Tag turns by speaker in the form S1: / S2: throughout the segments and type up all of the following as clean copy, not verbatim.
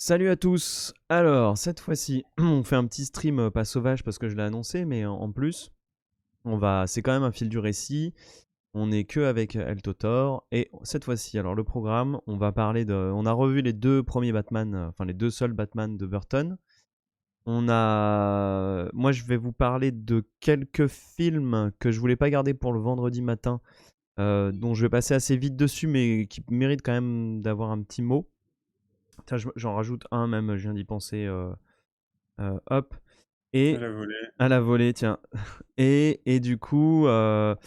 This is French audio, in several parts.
S1: Salut à tous. Alors, cette fois-ci, on fait un petit stream pas sauvage parce que je l'ai annoncé, mais en plus, c'est quand même un fil du récit. On n'est que avec El Totor et cette fois-ci, alors le programme, on a revu les deux premiers Batman, enfin les deux seuls Batman de Burton. Moi, je vais vous parler de quelques films que je voulais pas garder pour le vendredi matin, dont je vais passer assez vite dessus, mais qui méritent quand même d'avoir un petit mot. Tiens, j'en rajoute un même, je viens d'y penser. Hop.
S2: À
S1: Et
S2: la volée.
S1: à la volée, tiens. Et du coup, ça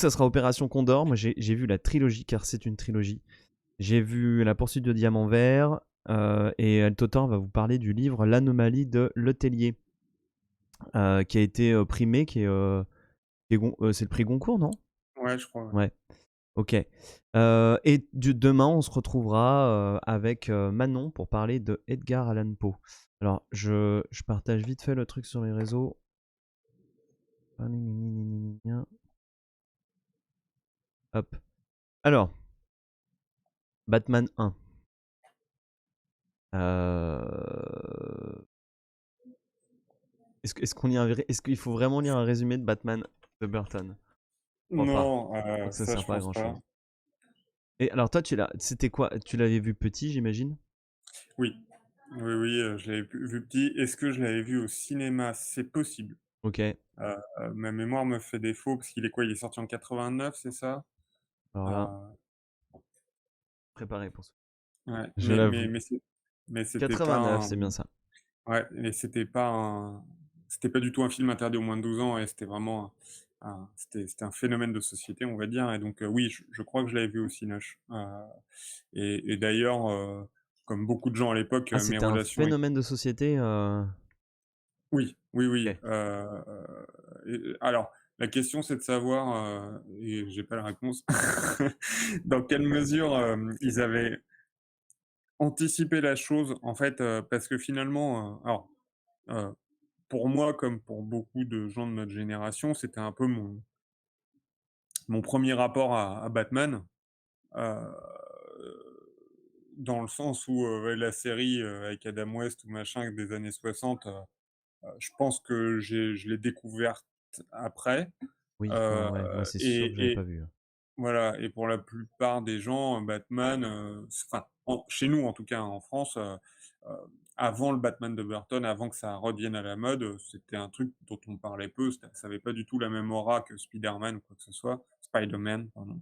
S1: sera Opération Condor. Moi, j'ai vu la trilogie, car c'est une trilogie. J'ai vu La poursuite de Diamant Vert. Et El Totor va vous parler du livre L'anomalie de Letellier, qui a été primé, c'est le prix Goncourt, non?
S2: Ouais, je crois. Ouais.
S1: Ouais. Ok. Demain, on se retrouvera avec Manon pour parler de Edgar Allan Poe. Alors, je partage vite fait le truc sur les réseaux. Hop. Alors, Batman 1. Est-ce qu'il faut vraiment lire un résumé de Batman de Burton? Je crois pas.
S2: Non,
S1: Je crois que ça
S2: ça
S1: sert
S2: je
S1: pas à
S2: pense
S1: grand
S2: pas.
S1: chose. Et alors toi, c'était quoi? Tu l'avais vu petit, j'imagine?
S2: Oui, oui, oui, je l'avais vu petit. Est-ce que je l'avais vu au cinéma? C'est possible.
S1: Ok.
S2: Ma mémoire me fait défaut parce qu'il est quoi? Il est sorti en 89, c'est ça?
S1: Alors là,
S2: Heu,
S1: préparé pour ça.
S2: ouais,
S1: Je l'avoue.
S2: mais c'était pas
S1: 89,
S2: un
S1: c'est bien ça.
S2: ouais, mais c'était pas du tout un film interdit aux moins de 12 ans et c'était vraiment c'était un phénomène de société, on va dire et donc oui, je crois que je l'avais vu au cinoche, et d'ailleurs, comme beaucoup de gens à l'époque,
S1: Ah,
S2: mes
S1: c'était un
S2: relations avec
S1: phénomène de société.
S2: oui, oui, oui,
S1: Ok.
S2: et alors la question c'est de savoir, et j'ai pas la réponse, dans quelle mesure, ils avaient anticipé la chose en fait, parce que finalement, alors, heu, pour moi comme pour beaucoup de gens de notre génération, c'était un peu mon premier rapport à Batman, heu, dans le sens où, ouais, la série, avec Adam West ou machin des années 60, je pense que je l'ai découverte après,
S1: Oui,
S2: heu
S1: ouais, moi c'est sûr que je l'avais pas
S2: et
S1: vu.
S2: voilà et pour la plupart des gens, Batman, enfin, chez nous en tout cas, en France, heu, avant le Batman de Burton, avant que ça revienne à la mode, c'était un truc dont on parlait peu, ça avait pas du tout la même aura que Spider-Man ou quoi que ce soit. Spider-Man, pardon,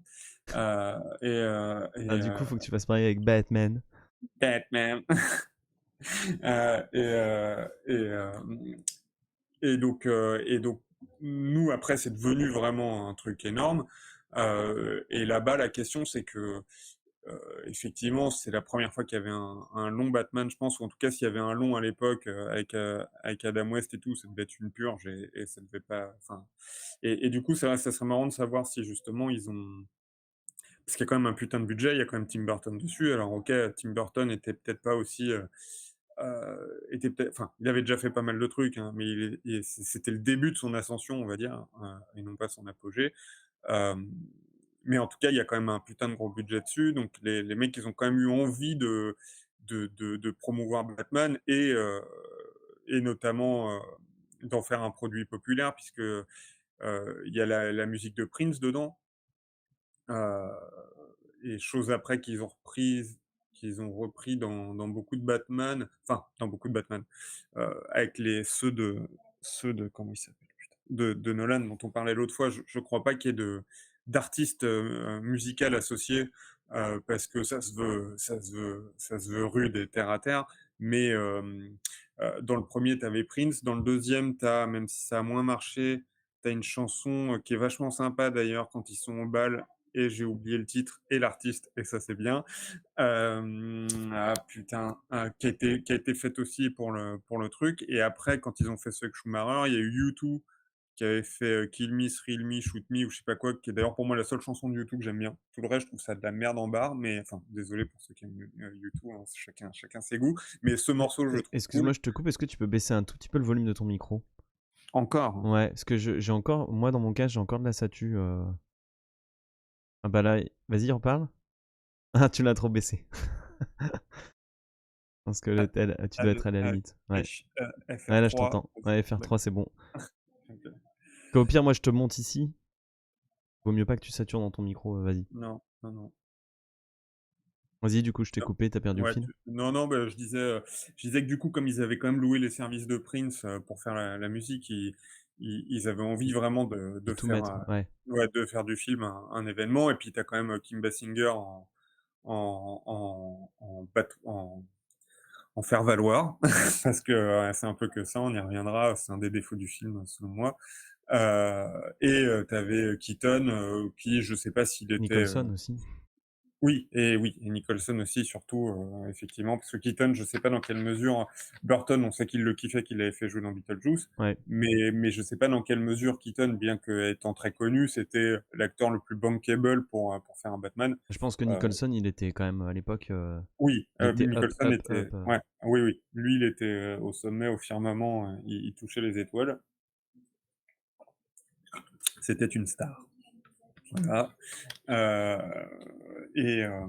S1: Ah, du coup, faut que tu fasses pareil avec Batman.
S2: Batman, et donc nous après c'est devenu vraiment un truc énorme, et là-bas la question c'est que, effectivement, c'est la première fois qu'il y avait un long Batman, je pense, ou en tout cas, s'il y avait un long à l'époque, avec Adam West et tout, ça devait être une purge et ça devait pas enfin et du coup, ça serait marrant de savoir si justement ils ont parce qu'il y a quand même un putain de budget, il y a quand même Tim Burton dessus. Alors OK, Tim Burton était peut-être pas aussi, était peut-être enfin, il avait déjà fait pas mal de trucs, hein, mais c'était le début de son ascension, on va dire, et non pas son apogée. Hem, mais en tout cas, il y a quand même un putain de gros budget dessus, donc les mecs, ils ont quand même eu envie de promouvoir Batman et notamment, d'en faire un produit populaire puisque, il y a la musique de Prince dedans, heu et chose après qu'ils ont repris dans beaucoup de Batman, enfin, dans beaucoup de Batman, avec ceux de comment il s'appelle? Putain, de Nolan dont on parlait l'autre fois. Je crois pas qu'il y ait d'artiste, musical associé, parce que ça se veut rude et terre à terre, mais dans le premier tu avais Prince, dans le deuxième tu as, même si ça a moins marché, tu as une chanson, qui est vachement sympa d'ailleurs quand ils sont au bal et j'ai oublié le titre et l'artiste et ça c'est bien. Ah putain, qui a été faite aussi pour le truc et après quand ils ont fait ce avec Schumacher, il y a eu U2 qui avait fait, Kill Me, Thrill Me, Shoot Me ou je sais pas quoi, qui est d'ailleurs pour moi la seule chanson de U2 que j'aime bien. Tout le reste, je trouve ça de la merde en barre, mais enfin désolé pour ceux qui aiment, U2, hein, chacun ses goûts, mais ce morceau je le trouve
S1: Excuse-moi,
S2: cool.
S1: je te coupe. Est-ce que tu peux baisser un tout petit peu le volume de ton micro?
S2: Encore?
S1: Ouais, parce que j'ai encore, moi dans mon cas, j'ai encore de la satu. Ah bah là, vas-y, reparle. Ah, tu l'as trop baissé. Parce que tu
S2: Ah,
S1: dois être à la limite. Ouais. Ouais, là, je
S2: FR3.
S1: t'entends. Ouais,
S2: D'accord.
S1: FR3, c'est bon.
S2: Ok.
S1: Au pire, moi, je te monte ici. Vaut mieux pas que tu satures dans ton micro. Vas-y.
S2: Non, non, non.
S1: Vas-y, du coup, je t'ai coupé. T'as perdu le
S2: Ouais,
S1: fil.
S2: non, non, bah, je disais que du coup, comme ils avaient quand même loué les services de Prince pour faire la musique, ils avaient envie vraiment
S1: De tout mettre. Ouais.
S2: ouais, de faire du film un événement. Et puis, tu as quand même Kim Basinger en faire valoir, parce que c'est un peu que ça, on y reviendra, c'est un des défauts du film, selon moi. Et tu avais Keaton, qui, je sais pas s'il était
S1: Nicholson aussi.
S2: oui, et Nicholson aussi, surtout, effectivement, parce que Keaton, je sais pas dans quelle mesure Burton, on sait qu'il le kiffait, qu'il l'avait fait jouer dans Beetlejuice,
S1: Ouais.
S2: mais je sais pas dans quelle mesure Keaton, bien qu'étant très connu, c'était l'acteur le plus bankable pour faire un Batman.
S1: Je pense que
S2: Heu,
S1: Nicholson, il était quand même à l'époque.
S2: oui,
S1: Il était up,
S2: Nicholson
S1: up,
S2: était
S1: up.
S2: ouais, oui, oui, lui, il était, au sommet, au firmament, il touchait les étoiles. C'était une star. Voilà. Euh, et, euh,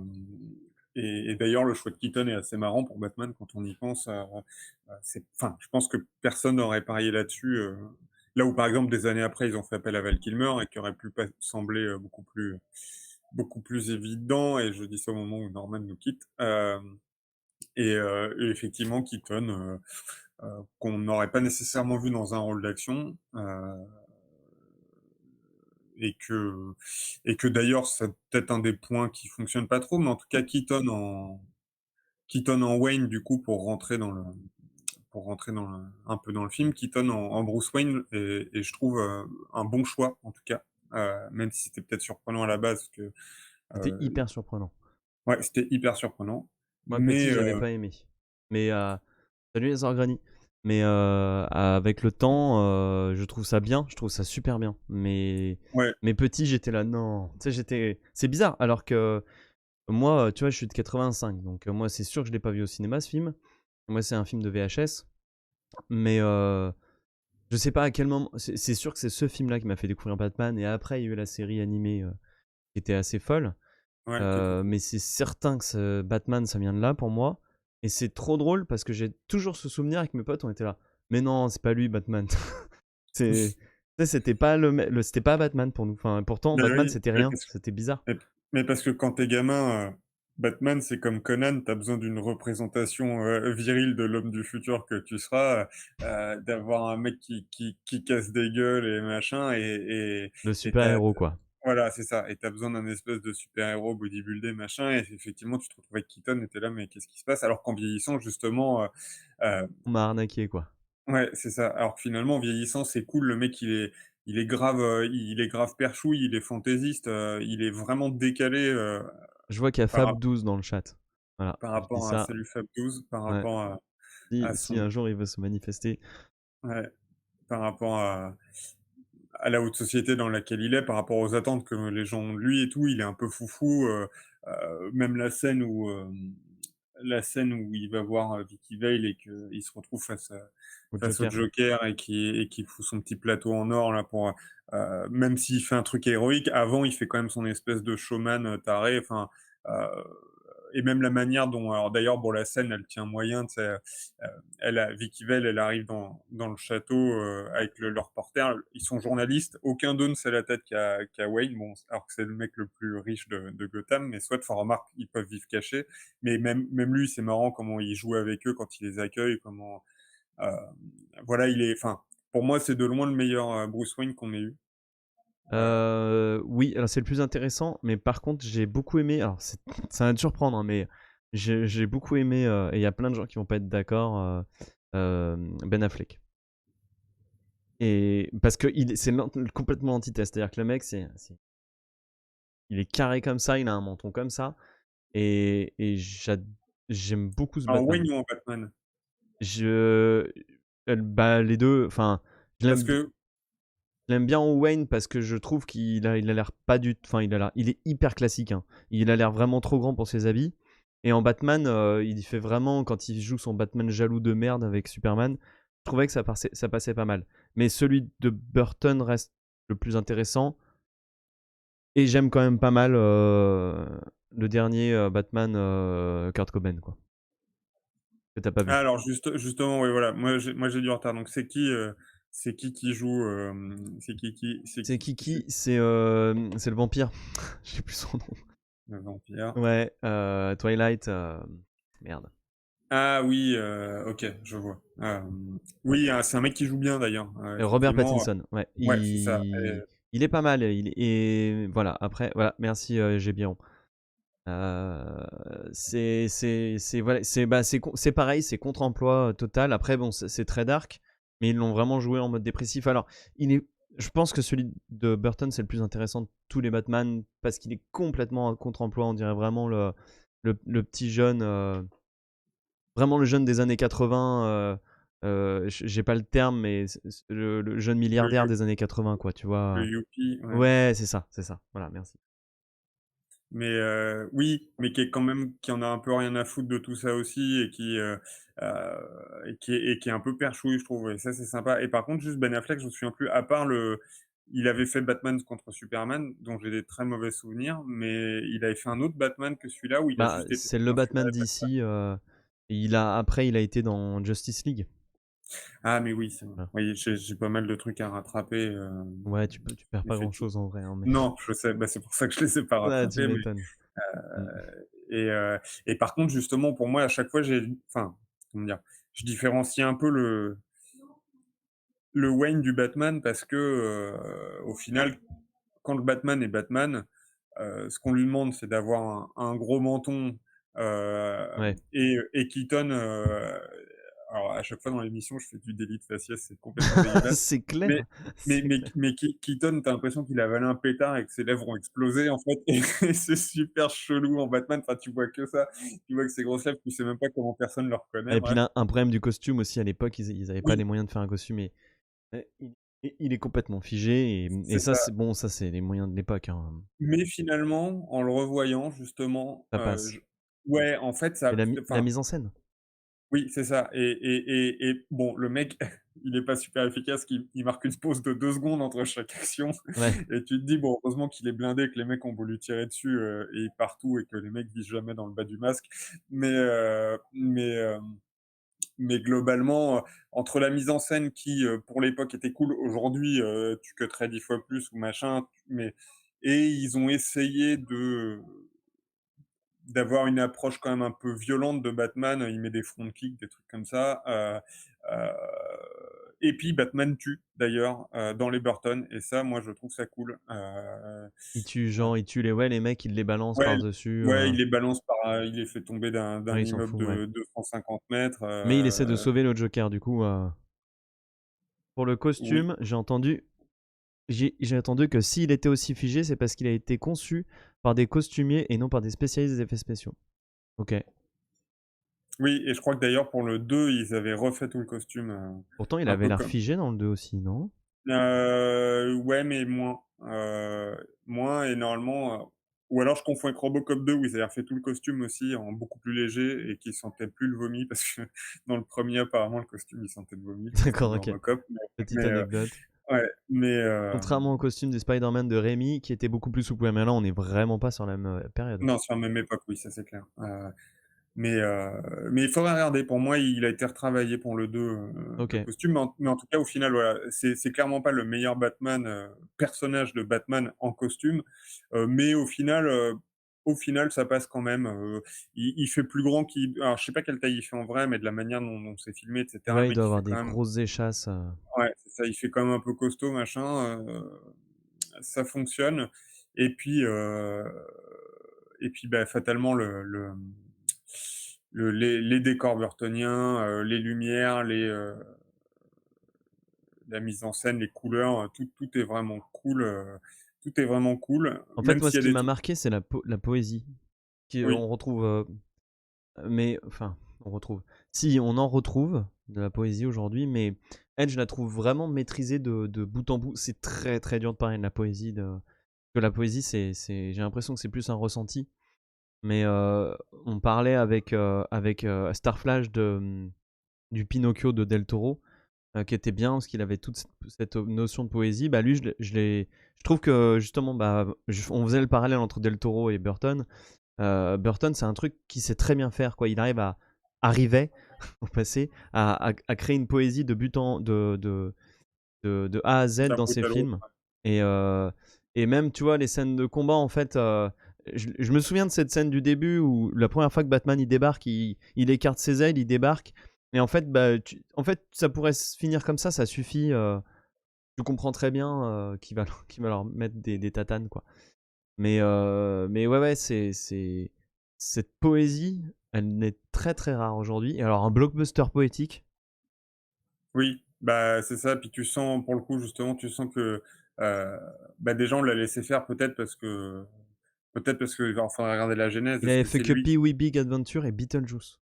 S2: et d'ailleurs, le choix de Keaton est assez marrant pour Batman quand on y pense. Enfin, je pense que personne n'aurait parié là-dessus. Là où, par exemple, des années après, ils ont fait appel à Val Kilmer et qui aurait pu pas sembler beaucoup plus évident. Et je dis ça au moment où Norman nous quitte. Et effectivement, Keaton, qu'on n'aurait pas nécessairement vu dans un rôle d'action. Et que, et que d'ailleurs, c'est peut-être un des points qui fonctionne pas trop, mais en tout cas, Keaton en Wayne, du coup, pour rentrer un peu dans le film, Keaton en Bruce Wayne, et je trouve un bon choix, en tout cas, même si c'était peut-être surprenant à la base, parce que,
S1: C'était
S2: euh,
S1: hyper surprenant.
S2: ouais, c'était hyper surprenant,
S1: Moi,
S2: mais,
S1: petit, j'avais pas aimé. Mais salut les Orgrani. Mais avec le temps, je trouve ça bien. Je trouve ça super bien.
S2: ouais,
S1: Mais petit, j'étais là, non. Tu sais, c'est bizarre. Alors que moi, tu vois, je suis de 85. Donc moi, c'est sûr que je l'ai pas vu au cinéma, ce film. Moi, c'est un film de VHS. Mais je sais pas à quel moment. C'est sûr que c'est ce film-là qui m'a fait découvrir Batman. Et après, il y a eu la série animée qui était assez folle.
S2: ouais, qui était cool.
S1: Mais c'est certain que Batman, ça vient de là pour moi. Et c'est trop drôle parce que j'ai toujours ce souvenir avec mes potes, on était là. Mais non, c'est pas lui, Batman. c'est, tu sais, c'était pas c'était pas Batman pour nous. Enfin, pourtant,
S2: Mais
S1: Batman,
S2: oui,
S1: c'était rien. C'était bizarre.
S2: mais, mais parce que quand t'es gamin, Batman, c'est comme Conan, t'as besoin d'une représentation virile de l'homme du futur que tu seras, d'avoir un mec qui casse des gueules et machin,
S1: Le
S2: et t'as,
S1: super-héros, quoi.
S2: voilà, c'est ça, et t'as besoin d'un espèce de super-héros bodybuildé, machin, et effectivement, tu te retrouves avec Keaton, et t'es là, mais qu'est-ce qui se passe? Alors qu'en vieillissant, justement, euh,
S1: On m'a arnaqué, quoi.
S2: ouais, c'est ça. Alors que finalement, en vieillissant, c'est cool. Le mec, il est grave perchouille, il est fantaisiste, il est vraiment décalé
S1: Je vois qu'il y a
S2: par,
S1: Fab
S2: rap-
S1: 12 dans le chat. Voilà,
S2: par
S1: je dis
S2: rapport à
S1: ça.
S2: Salut Fab 12, par
S1: Ouais.
S2: rapport à
S1: Si un jour il veut se manifester.
S2: ouais, par rapport à la haute société dans laquelle il est, par rapport aux attentes que les gens ont de lui et tout. Il est un peu foufou. Même la scène où il va voir Vicky Vale et qu'il se retrouve
S1: Au
S2: face au
S1: Joker.
S2: Joker et qui fout son petit plateau en or là pour même s'il fait un truc héroïque, avant il fait quand même son espèce de showman taré. Enfin, euh, et même la manière dont, alors d'ailleurs, bon, la scène, elle tient moyen, tu sais, Vicky Vale, elle arrive dans le château avec le reporter, ils sont journalistes, aucun d'eux ne sait la tête qu'a Wayne, bon, alors que c'est le mec le plus riche de Gotham, mais soit, enfin, remarque, ils peuvent vivre cachés, mais même lui, c'est marrant comment il joue avec eux quand il les accueille, comment, euh, voilà, enfin, pour moi, c'est de loin le meilleur Bruce Wayne qu'on ait eu.
S1: Oui, alors c'est le plus intéressant, mais par contre, j'ai beaucoup aimé. Alors, ça va te surprendre, hein, mais j'ai beaucoup aimé, et il y a plein de gens qui vont pas être d'accord, Ben Affleck. Et parce que c'est complètement l'antithèse. C'est-à-dire que le mec, il est carré comme ça, il a un menton comme ça, et j'aime beaucoup ce
S2: En
S1: Batman.
S2: Wayne ou en Batman?
S1: Je, bah, les deux, enfin, je
S2: Parce
S1: l'aime
S2: que,
S1: Je l'aime bien en Wayne parce que je trouve il a l'air pas du, enfin il est hyper classique, hein. Il a l'air vraiment trop grand pour ses habits. Et en Batman, il fait vraiment quand il joue son Batman jaloux de merde avec Superman. Je trouvais que ça passait pas mal. Mais celui de Burton reste le plus intéressant. Et j'aime quand même pas mal le dernier Batman Kurt Cobain, quoi. que t'as pas vu.
S2: Ah alors justement, oui, voilà, moi j'ai du retard. Donc c'est qui joue, c'est
S1: C'est
S2: qui c'est
S1: Kiki, c'est le vampire. Je sais plus son nom.
S2: le vampire?
S1: Ouais, Twilight, merde.
S2: Ah oui, OK, je vois. Oui, c'est un mec qui joue bien d'ailleurs,
S1: Robert
S2: effectivement,
S1: Pattinson, ouais.
S2: ouais, c'est ça
S1: Il est pas mal. Et voilà, après, voilà, merci Gébiron. Voilà, c'est pareil, c'est contre-emploi total. Après, bon, c'est très dark, mais ils l'ont vraiment joué en mode dépressif. Alors, je pense que celui de Burton, c'est le plus intéressant de tous les Batman parce qu'il est complètement en contre-emploi. On dirait vraiment le petit jeune, vraiment le jeune des années 80. J'ai pas le terme, mais le jeune
S2: le
S1: milliardaire des années 80, quoi, tu
S2: le
S1: vois.
S2: Youpi, ouais.
S1: Ouais, c'est ça, c'est ça. Voilà, merci.
S2: Mais oui, mais qui en a un peu rien à foutre de tout ça aussi et qui est un peu perchouille, je trouve et ça, c'est sympa et par contre, juste Ben Affleck, je me souviens plus, à part il avait fait Batman contre Superman, dont j'ai des très mauvais souvenirs, mais il avait fait un autre Batman que celui-là où il a
S1: Bah,
S2: juste été
S1: c'est le Batman
S2: considéré
S1: d'ici. Après, il a été dans Justice League.
S2: ah mais oui, c'est vrai.
S1: Voilà.
S2: Oui, j'ai pas mal de trucs à rattraper,
S1: Ouais, tu perds pas grand
S2: effectivement.
S1: chose en vrai, hein, mais.
S2: Non, je sais, bah, c'est pour ça que je les ai pas
S1: Ouais, tu
S2: rattrapés, mais
S1: m'étonnes. Mm.
S2: et heu et par contre, justement, pour moi, à chaque fois, enfin, comment dire? Je différencie un peu le Wayne du Batman parce que, au final, quand le Batman est Batman, ce qu'on lui demande, c'est d'avoir un gros menton,
S1: Ouais.
S2: et Keaton, alors à chaque fois dans l'émission, je fais du délit de faciès, c'est complètement dégueulasse.
S1: C'est clair.
S2: Mais
S1: C'est clair.
S2: Keaton, tu l'impression qu'il a avalé un pétard et que ses lèvres ont explosé en fait et c'est super chelou en Batman. Enfin, tu vois que ça, tu vois que ses grosses lèvres, tu sais même pas comment personne le reconnaît,
S1: Et puis
S2: bref.
S1: là, un problème du costume aussi à l'époque, ils avaient pas
S2: Oui,
S1: les moyens de faire un costume. Et il est complètement figé. Et
S2: c'est
S1: ça,
S2: ça.
S1: c'est bon, ça, c'est les moyens de l'époque, hein.
S2: Mais finalement, en le revoyant justement,
S1: Ça passe.
S2: je ouais, en fait, ça
S1: Et la
S2: enfin,
S1: mise en scène.
S2: oui, c'est ça et bon, le mec, il est pas super efficace, il marque une pause de 2 secondes entre chaque action
S1: Ouais.
S2: et tu te dis: «Bon, heureusement qu'il est blindé, que les mecs ont voulu tirer dessus, et partout et que les mecs visent jamais dans le bas du masque». Mais globalement, entre la mise en scène qui, pour l'époque était cool, aujourd'hui, tu cutterais 10 fois plus ou machin, mais et ils ont essayé d'avoir une approche quand même un peu violente de Batman, il met des front kicks, des trucs comme ça, heu et puis Batman tue d'ailleurs, dans les Burton et ça, moi, je trouve ça cool,
S1: Il tue les mecs, il les balance
S2: ouais,
S1: par-dessus.
S2: ouais, il les balance il les fait tomber d'un
S1: Ouais, il s'en
S2: immeuble
S1: fout, ouais.
S2: de 250 mètres.
S1: Mais il essaie de sauver le Joker, du coup. Pour le
S2: Oui.
S1: costume, j'ai entendu que s'il était aussi figé, c'est parce qu'il a été conçu par des costumiers et non par des spécialistes des effets spéciaux. Ok.
S2: Oui et je crois que d'ailleurs pour le 2 ils avaient refait tout le costume,
S1: Pourtant, il
S2: un
S1: avait
S2: peu
S1: l'air
S2: comme
S1: figé dans le 2 aussi, non?
S2: ouais, mais moins et normalement, ou alors je confonds avec Robocop 2 où ils avaient refait tout le costume aussi en beaucoup plus léger et qui sentait plus le vomi parce que dans le premier apparemment le costume il sentait le vomi, le costume
S1: D'accord,
S2: de
S1: ok.
S2: Robocop,
S1: Petite
S2: mais
S1: anecdote.
S2: ouais,
S1: Contrairement au costume du Spider-Man de Raimi, qui était beaucoup plus souple. Mais là, on est vraiment pas sur la même période.
S2: non, sur la même époque, oui, ça c'est clair. Mais mais il faudrait regarder. Pour moi, il a été retravaillé pour le 2,
S1: Ok.
S2: le costume, mais en tout cas, au final, voilà, c'est clairement pas le meilleur Batman, personnage de Batman en costume, mais au final, ça passe quand même, il fait plus grand qu'il alors je sais pas quelle taille il fait en vrai, mais de la manière dont c'est filmé et cetera, le
S1: Ouais, il
S2: mec,
S1: doit
S2: il fait
S1: avoir
S2: quand
S1: des
S2: même
S1: grosses échasses.
S2: ouais, c'est ça, il fait quand même un peu costaud, machin, ça fonctionne et puis, bah, fatalement les décors burtoniens, les lumières, la mise en scène, les couleurs, tout est vraiment cool, tout est vraiment cool,
S1: En fait,
S2: même
S1: moi,
S2: s'il
S1: ce
S2: y a
S1: qui
S2: des
S1: m'a
S2: trucs
S1: marqué, c'est la poésie.
S2: oui,
S1: On retrouve. Mais. Enfin, on retrouve. Si, on en retrouve de la poésie aujourd'hui, mais elle, je la trouve vraiment maîtrisée de bout en bout. C'est très, très dur de parler de la poésie. Que la poésie, j'ai l'impression que c'est plus un ressenti. Mais on parlait avec Starflash du Pinocchio de Del Toro, qui était bien parce qu'il avait toute cette notion de poésie. Bah lui, je trouve que justement, bah, on faisait le parallèle entre Del Toro et Burton. Burton, c'est un truc qu'il sait très bien faire, quoi. Il arrive arrivait au passé à créer une poésie de but en de A à Z
S2: D'un
S1: dans
S2: bout
S1: ses
S2: à l'autre.
S1: films. Et, euh, et même, tu vois, les scènes de combat, en fait, je me souviens de cette scène du début où la première fois que Batman il débarque, il écarte ses ailes, il débarque. Et en fait, bah, en fait, ça pourrait se finir comme ça suffit. Tu comprends très bien qu'il va leur mettre des tatanes, quoi. Mais ouais, ouais, cette poésie, elle est très très rare aujourd'hui. Et alors, un blockbuster poétique,
S2: Oui, bah, c'est ça, puis tu sens pour le coup justement, tu sens que, heu, bah, des gens l'ont laissé faire peut-être parce que enfin, faudrait regarder la genèse.
S1: il
S2: Est-ce
S1: avait
S2: que
S1: fait
S2: c'est
S1: que
S2: lui?
S1: Pee-wee Big Adventure et Beetlejuice.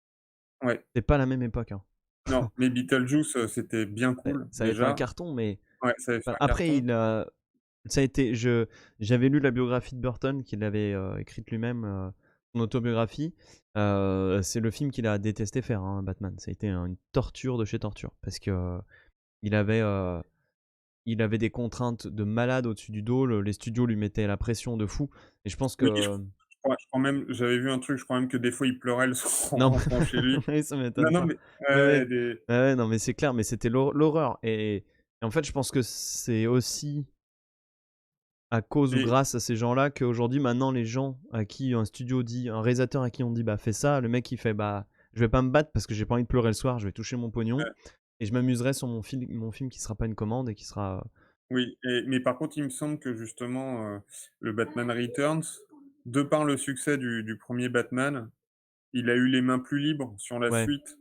S2: Ouais,
S1: C'est pas la même époque, hein.
S2: non, mais Beetlejuice, c'était bien
S1: Ouais,
S2: cool
S1: ça avait fait un
S2: déjà.
S1: carton, mais
S2: Ouais, ça avait fait
S1: bah,
S2: un
S1: après,
S2: carton.
S1: ça a été, j'avais lu la biographie de Burton qu'il avait écrite lui-même, son autobiographie. C'est le film qu'il a détesté faire, hein, Batman. Ça a été une torture de chez torture parce que il avait, euh, il avait des contraintes de malade au-dessus du dos. Les studios lui mettaient la pression de fou. Et je pense
S2: Oui, je
S1: que
S2: crois même j'avais vu un truc, je crois même que des fois il pleurait le soir en
S1: non,
S2: rentrant chez lui.
S1: oui, ça
S2: Non,
S1: m'étonne
S2: non,
S1: pas.
S2: mais
S1: Ouais,
S2: ouais,
S1: ouais,
S2: des
S1: ouais, ouais, non, mais c'est clair, mais c'était l'horreur. Et en fait, je pense que c'est aussi à cause ou
S2: et
S1: grâce à ces gens-là qu'aujourd'hui, maintenant, les gens à qui un studio dit, un réalisateur à qui on dit, bah fais ça, le mec il fait, bah je vais pas me battre parce que j'ai pas envie de pleurer le soir, je vais toucher mon pognon
S2: ouais,
S1: et je m'amuserai sur mon film qui sera pas une commande et qui sera.
S2: oui mais par contre, il me semble que justement, le Batman Returns, de par le succès du 1er Batman, il a eu les mains plus libres sur la
S1: Ouais,
S2: suite,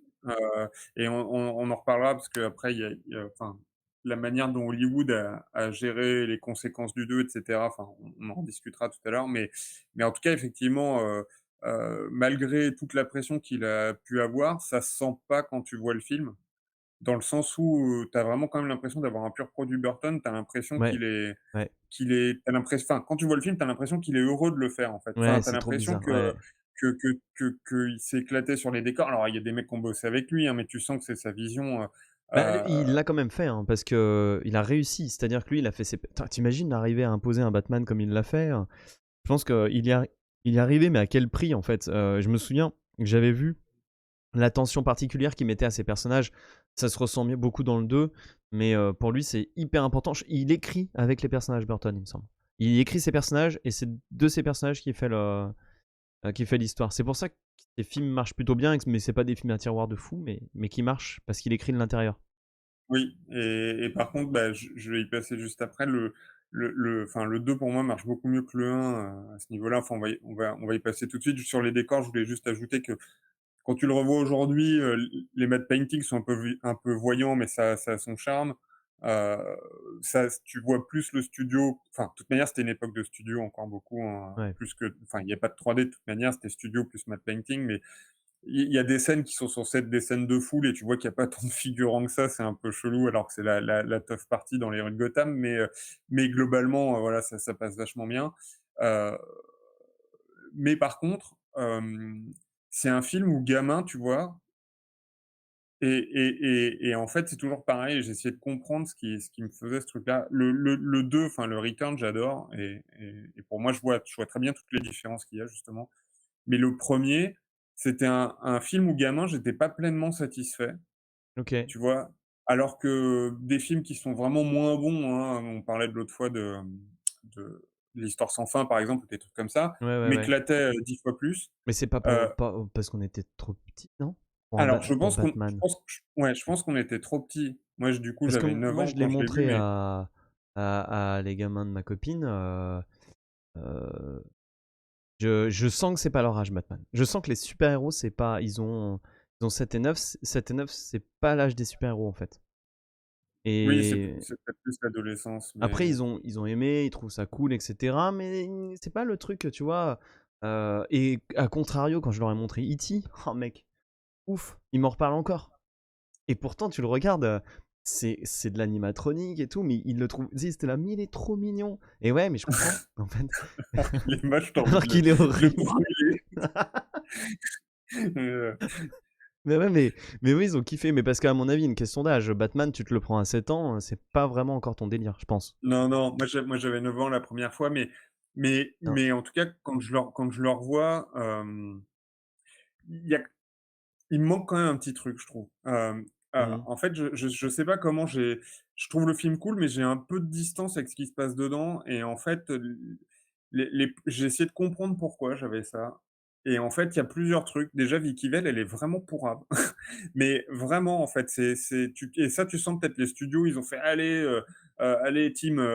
S2: et on en reparlera parce qu'après il y a enfin, la manière dont Hollywood a géré les conséquences du 2 et cetera, enfin, on en discutera tout à l'heure, mais en tout cas, effectivement, malgré toute la pression qu'il a pu avoir, ça se sent pas quand tu vois le film. Dans le sens où, tu as vraiment quand même l'impression d'avoir un pur produit Burton. Tu as l'impression
S1: ouais, ouais,
S2: tu l'impression enfin, quand tu vois le film, tu as l'impression qu'il est heureux de le faire, en fait. Enfin,
S1: ouais,
S2: tu as
S1: c'est trop
S2: l'impression
S1: bizarre, ouais.
S2: qu'il s'est éclaté sur les décors. Alors, il y a des mecs qui ont bossé avec lui, hein, mais tu sens que c'est sa vision,
S1: Bah,
S2: heu
S1: il l'a quand même fait, hein, parce que il a réussi. C'est-à-dire que lui, il a fait ses. T'imagines arriver à imposer un Batman comme il l'a fait, hein. Je pense qu'il y est arrivé, mais à quel prix en fait. Je me souviens que j'avais vu l'attention particulière qu'il mettait à ses personnages. Ça se ressent beaucoup dans le 2, mais pour lui, c'est hyper important. Il écrit avec les personnages Burton, il me semble. Il écrit ses personnages et c'est de ces personnages qui fait l'histoire. C'est pour ça que ces films marchent plutôt bien, mais c'est pas des films à tiroir de fou, mais qui marchent parce qu'il écrit de l'intérieur.
S2: oui et par contre, bah, je vais y passer juste après. Enfin, le 2 pour moi marche beaucoup mieux que le 1, à ce niveau-là. Enfin, on va y passer tout de suite. Sur les décors, je voulais juste ajouter que quand tu le revois aujourd'hui, les matte paintings sont un peu voyants, mais ça a son charme. Heu, ça tu vois plus le studio enfin, de toute manière, c'était une époque de studio encore beaucoup, hein,
S1: Ouais.
S2: plus que enfin, il y a pas de 3D de toute manière, c'était studio plus matte painting, mais il y a des scènes qui sont censées être des scènes de foule et tu vois qu'il y a pas tant de figurants que ça, c'est un peu chelou alors que c'est la tough party dans les rues de Gotham, mais globalement, voilà, ça passe vachement bien. Heu, mais par contre, c'est un film où gamin, tu vois, et en fait, c'est toujours pareil, j'ai essayé de comprendre ce qui me faisait ce truc-là. Le 2, enfin le Return, j'adore et pour moi, je vois très bien toutes les différences qu'il y a justement. Mais le premier, c'était un film où gamin, j'étais pas pleinement satisfait,
S1: Ok.
S2: tu vois? Alors que des films qui sont vraiment moins bons, hein, on parlait de l'autre fois de L'Histoire sans fin, par exemple, ou des trucs comme ça,
S1: Ouais, ouais, ouais.
S2: m'éclataient, 10 fois plus.
S1: Mais c'est pas
S2: Heu
S1: parce qu'on était trop petits, non?
S2: Alors
S1: Pour Batman.
S2: je pense qu'on était trop petits. Moi, du coup,
S1: Parce que
S2: j'avais 9
S1: moi,
S2: ans
S1: je l'ai
S2: quand je l'ai vu,
S1: montré
S2: mais
S1: à les gamins de ma copine. Euh, je sens que c'est pas leur âge, Batman. Je sens que les super-héros, c'est pas. Ils ont 7 et 9. 7 et 9, c'est pas l'âge des super-héros, en fait.
S2: oui,
S1: Et
S2: c'est peut-être plus l'adolescence,
S1: après,
S2: mais
S1: ils ont aimé, ils trouvent ça cool, etc. Mais c'est pas le truc, tu vois. Et à contrario, quand je leur ai montré E.T., oh mec, ouf, ils m'en reparlent encore. Et pourtant, tu le regardes, c'est de l'animatronique et tout, mais il le trouve. C'était là, mais il est trop mignon. Et ouais, mais je comprends, en fait.
S2: alors qu'il est moche, tu as envie
S1: Alors qu'il est
S2: de le
S1: horrible.
S2: brûler.
S1: Mais ouais, mais oui, ils ont kiffé. Mais parce qu'à mon avis, une question d'âge. Batman, tu te le prends à 7 ans, c'est pas vraiment encore ton délire, je pense.
S2: Non, non, moi j'avais 9 ans la première fois, mais
S1: Non.
S2: mais en tout cas, quand je le revois, il y a il me manque quand même un petit truc, je trouve.
S1: Mmh.
S2: En fait, je sais pas comment je trouve le film cool, mais j'ai un peu de distance avec ce qui se passe dedans et en fait, j'ai essayé de comprendre pourquoi j'avais ça et en fait, il y a plusieurs trucs. Déjà, Vicky Vale, elle est vraiment pourrave. Mais vraiment, en fait, et ça, tu sens peut-être les studios, ils ont fait: «Allez, allez team,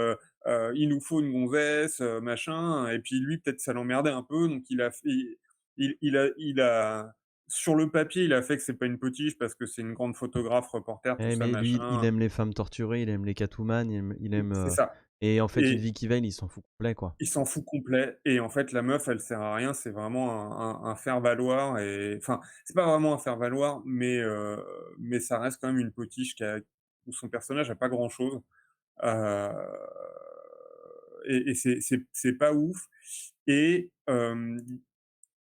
S2: il nous faut une gonzesse, machin», et puis lui, peut-être ça l'emmerdait un peu, donc il a fait il a sur le papier, il a fait que c'est pas une potiche parce que c'est une grande photographe, reporter, tout
S1: Eh
S2: ça,
S1: mais lui, il
S2: machin.
S1: aime les femmes torturées, il aime les Catwoman,
S2: C'est ça
S1: et en fait, une
S2: et
S1: Vicky Vale, il s'en fout complet, quoi.
S2: il s'en fout complet et en fait, la meuf, elle sert à rien, c'est vraiment un faire-valoir et enfin, c'est pas vraiment un faire-valoir, mais ça reste quand même une potiche où son personnage a pas grand-chose, heu et c'est pas ouf et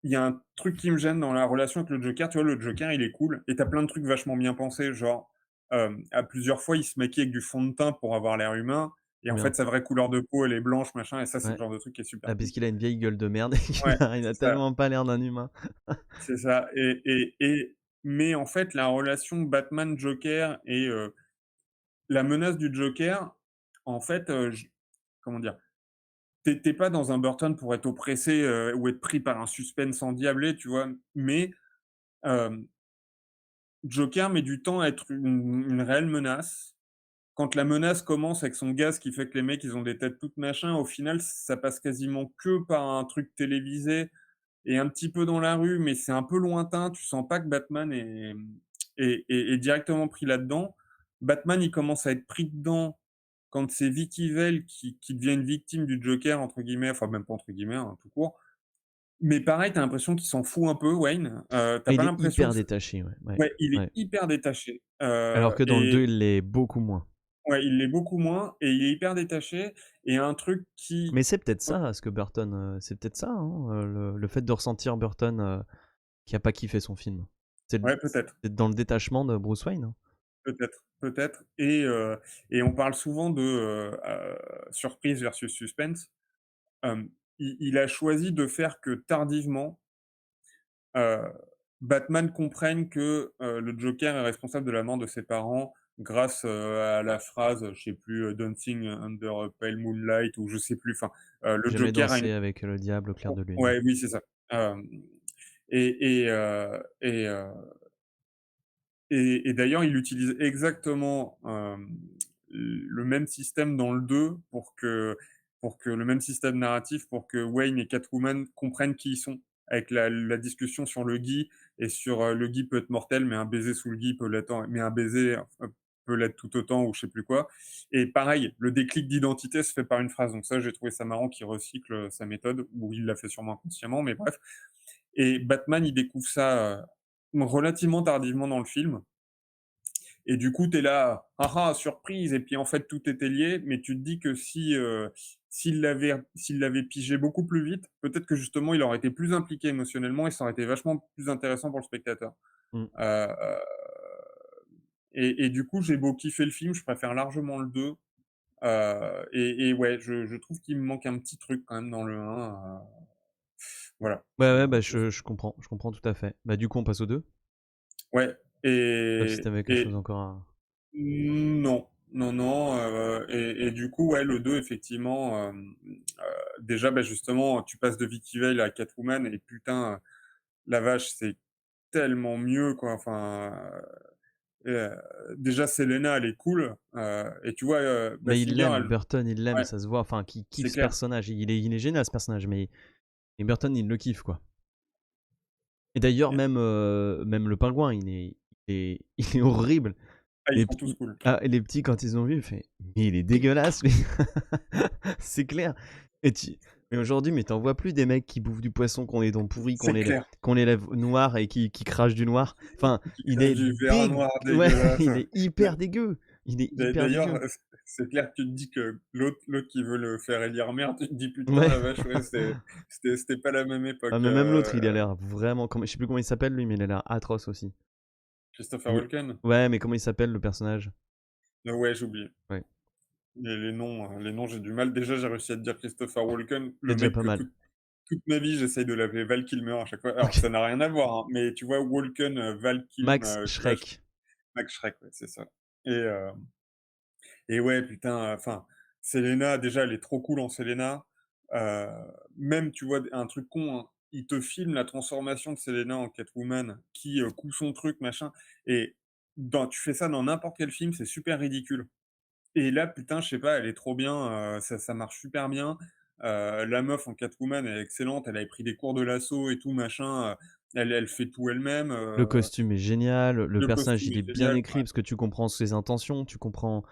S2: il y a un truc qui me gêne dans la relation avec le Joker, tu vois? Le Joker, il est cool et tu as plein de trucs vachement bien pensés, genre, à plusieurs fois, il se maquille avec du fond de teint pour avoir l'air humain et
S1: Trop
S2: en
S1: bien.
S2: fait, sa vraie couleur de peau, elle est blanche, machin et ça, c'est
S1: Ouais.
S2: le genre de truc qui est super
S1: Ah, parce
S2: cool.
S1: qu'il a une vieille gueule de merde,
S2: Ouais,
S1: il a
S2: c'est ça,
S1: tellement pas l'air d'un humain.
S2: c'est ça mais en fait, la relation Batman-Joker et la menace du Joker, en fait, j comment dire? Tu es pas dans un Burton pour être oppressé, ou être pris par un suspense endiablé, tu vois? Mais, hem, Joker met du temps à être une réelle menace. Quand la menace commence avec son gaz qui fait que les mecs, ils ont des têtes toutes machin, au final, ça passe quasiment que par un truc télévisé et un petit peu dans la rue, mais c'est un peu lointain. Tu sens pas que Batman est directement pris là-dedans. Batman, il commence à être pris dedans quand c'est Vicky Vale qui devient une victime du Joker, entre guillemets, enfin même pas entre guillemets, hein, tout court. Mais pareil, tu as l'impression qu'il s'en fout un peu, Wayne. Tu
S1: Ouais, il
S2: pas
S1: est
S2: l'impression
S1: hyper
S2: que
S1: détaché, ouais, ouais,
S2: ouais, il est
S1: ouais.
S2: hyper détaché,
S1: Alors que dans le 2,
S2: et
S1: il l'est beaucoup moins.
S2: ouais, il l'est beaucoup moins et il est hyper détaché et un truc qui
S1: Mais c'est peut-être ça, ce que Burton, c'est peut-être ça, hein, le fait de ressentir Burton, qui a pas kiffé son film.
S2: ouais, peut-être,
S1: C'est dans le détachement de Bruce Wayne, hein.
S2: peut-être et on parle souvent de, surprise versus suspense. Il a choisi de faire que tardivement, heu, Batman comprenne que, le Joker est responsable de la mort de ses parents grâce, à la phrase, je sais plus, «Dancing under a pale moonlight» ou je sais plus, enfin, le
S1: Jamais
S2: Joker a une
S1: dansé avec le diable au clair de lune.
S2: ouais, oui, c'est ça. Hem et d'ailleurs, il utilise exactement, le même système dans le 2 pour que le même système narratif pour que Wayne et Catwoman comprennent qui ils sont. Avec la discussion sur le gui et sur, le gui peut être mortel, mais un baiser sous le gui peut l'être mais un baiser, peut l'être tout autant ou je sais plus quoi et pareil, le déclic d'identité se fait par une phrase. Donc ça, j'ai trouvé ça marrant qu'il recycle, sa méthode ou il l'a fait sûrement inconsciemment, mais bref et Batman, il découvre ça, relativement tardivement dans le film et du coup, tu es là: «Ah ah, surprise» et puis en fait, tout était lié, mais tu te dis que si, s'il l'avait pigé beaucoup plus vite, peut-être que justement, il aurait été plus impliqué émotionnellement et ça aurait été vachement plus intéressant pour le spectateur.
S1: Mmh.
S2: Heu et du coup, j'ai beau kiffer le film, je préfère largement le 2, et ouais, je trouve qu'il me manque un petit truc quand même dans le 1, voilà,
S1: Ouais, ouais, bah,
S2: c'est
S1: je comprends tout à fait. Bah, du coup, on passe au 2.
S2: ouais
S1: Sauf si tu avais quelque chose encore à
S2: Non, non, non, et du coup, ouais, le 2 effectivement, déjà, bah, justement, tu passes de Vicky Vale à Catwoman et putain, la vache, c'est tellement mieux, quoi. Enfin, déjà Selena, elle est cool, et tu vois,
S1: mais il
S2: Batgirl,
S1: l'aime,
S2: elle
S1: Burton, il l'aime,
S2: ouais,
S1: ça se voit, enfin, qu'il kiffe
S2: c'est
S1: ce
S2: clair.
S1: personnage. Il est génial, ce personnage, mais et Burton, il le kiffe, quoi. Et d'ailleurs,
S2: Et
S1: même le pingouin, il est horrible.
S2: ah, ils
S1: Les
S2: sont tous
S1: petits
S2: cool.
S1: et les petits, quand ils ont vu, ils fait: «Mais il est dégueulasse lui!» C'est clair. et tu mais aujourd'hui, mais tu en vois plus des mecs qui bouffent du poisson, qui ont les dents pourries,
S2: C'est clair.
S1: qui ont les lèvres noires et qui crachent du noir. Enfin,
S2: Qui
S1: il
S2: crachent
S1: est
S2: du verre noir
S1: ouais,
S2: dégueulasse.
S1: il est hyper dégueu. Il est hyper
S2: D'ailleurs,
S1: dégueu.
S2: c'est clair que tu te dis que l'autre qui veut le faire élire maire, tu te dis: «Putain,
S1: Ouais.
S2: la vache, ouais, c'était pas la même
S1: Ah,
S2: époque»,
S1: mais même l'autre, il a l'air vraiment je sais plus comment il s'appelle lui, mais il a l'air atroce aussi.
S2: Christopher
S1: Le
S2: Walken?
S1: Ouais, mais comment il s'appelle le personnage?
S2: Ouais, j'ai oublié.
S1: Ouais,
S2: Les noms, j'ai du mal. Déjà, j'ai réussi à te dire Christopher Walken,
S1: c'est
S2: le
S1: déjà
S2: mec
S1: pas
S2: que
S1: mal.
S2: toute ma vie, j'essaye de l'appeler Val Kilmer à chaque fois. Alors
S1: OK.
S2: ça n'a rien à voir, hein, mais tu vois Walken, Val Kilm,
S1: Max
S2: tu vois?
S1: Schreck.
S2: Max Schreck, ouais, c'est ça. Et ouais, putain, enfin, Selena, déjà, elle est trop cool en Selena. Heu, Même, tu vois, un truc con, hein, il te filme la transformation de Selena en Catwoman qui, coud son truc, machin et tu fais ça dans n'importe quel film, c'est super ridicule. Et là, putain, je sais pas, elle est trop bien, ça marche super bien. La meuf en Catwoman, elle est excellente, elle avait pris des cours de lasso et tout machin, elle fait tout elle-même,
S1: Le costume est génial, le
S2: le
S1: personnage,
S2: costume
S1: il est
S2: est
S1: bien
S2: génial.
S1: écrit parce que tu comprends ses intentions, tu comprends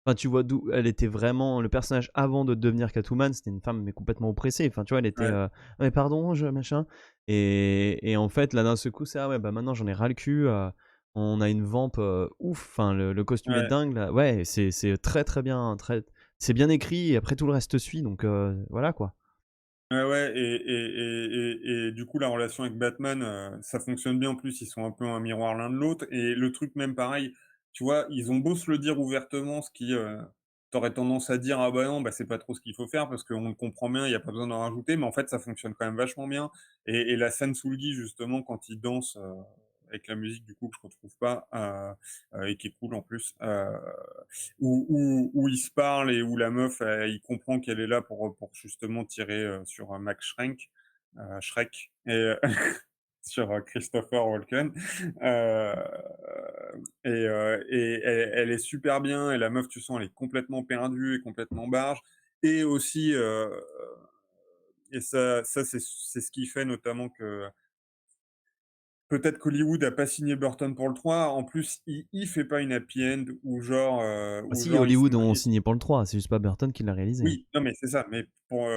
S1: enfin, tu vois d'où elle était vraiment le personnage avant de devenir Catwoman, c'était une femme mais complètement oppressée. Enfin, tu vois, elle était,
S2: Ouais,
S1: «Ouais, pardon, je machin» et en fait, là, d'un seul coup, c'est: «Ah ouais, bah, maintenant j'en ai ras le cul, on a une vamp, ouf». Enfin, le costume est
S2: ouais.
S1: dingue, là. Ouais, c'est très, très bien, c'est bien écrit et après tout le reste suit donc voilà, quoi.
S2: Ouais, ouais et du coup, la relation avec Batman, ça fonctionne bien. En plus, ils sont un peu un miroir l'un de l'autre et le truc même pareil, tu vois, ils ont beau se le dire ouvertement, ce qui, tu tendance à dire: «Ah bah non, bah c'est pas trop ce qu'il faut faire parce qu'on le comprend bien, il y a pas besoin d'en rajouter», mais en fait, ça fonctionne quand même vachement bien et la scène sous le gui justement quand ils dansent, avec la musique du coup que je retrouve pas, et qui est cool en plus, où ils se parlent et où la meuf, il comprend qu'elle est là pour justement tirer, sur, Max Schreck et sur, Christopher Walken, heu et elle est super bien et la meuf, tu sens, elle est complètement perdue et complètement barge et aussi, et ça c'est ce qui fait notamment que peut-être qu'Hollywood a pas signé Burton pour le 3. En plus, il fait pas une happy end
S1: Ah
S2: ou
S1: si,
S2: genre
S1: Hollywood ont signé pour le 3, c'est juste pas Burton qui l'a réalisé, hein.
S2: oui, non, mais c'est ça, mais pour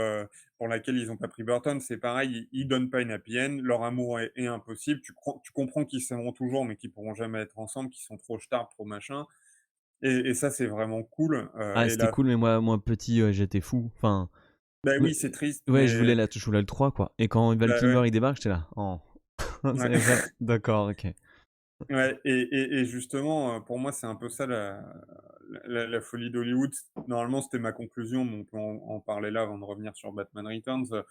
S2: laquelle ils ont pas pris Burton, c'est pareil, ils donnent pas une happy end, leur amour est impossible. Tu comprends qu'ils s'aimeront toujours, mais qu'ils pourront jamais être ensemble, qu'ils sont trop stars, trop machin et ça, c'est vraiment cool,
S1: Ah,
S2: et
S1: c'était
S2: là
S1: cool, mais moi petit, j'étais fou. Enfin,
S2: bah,
S1: ouais,
S2: oui, c'est triste,
S1: ouais,
S2: mais
S1: je voulais le 3 quoi. Et quand Val
S2: bah,
S1: Kilmer
S2: ouais,
S1: il débarque, j'étais là: «Oh,
S2: ouais.
S1: c'est vrai, d'accord, OK».
S2: Ouais et justement, pour moi, c'est un peu ça la folie d'Hollywood. Normalement, c'était ma conclusion, mais on peut en parler là avant de revenir sur Batman Returns,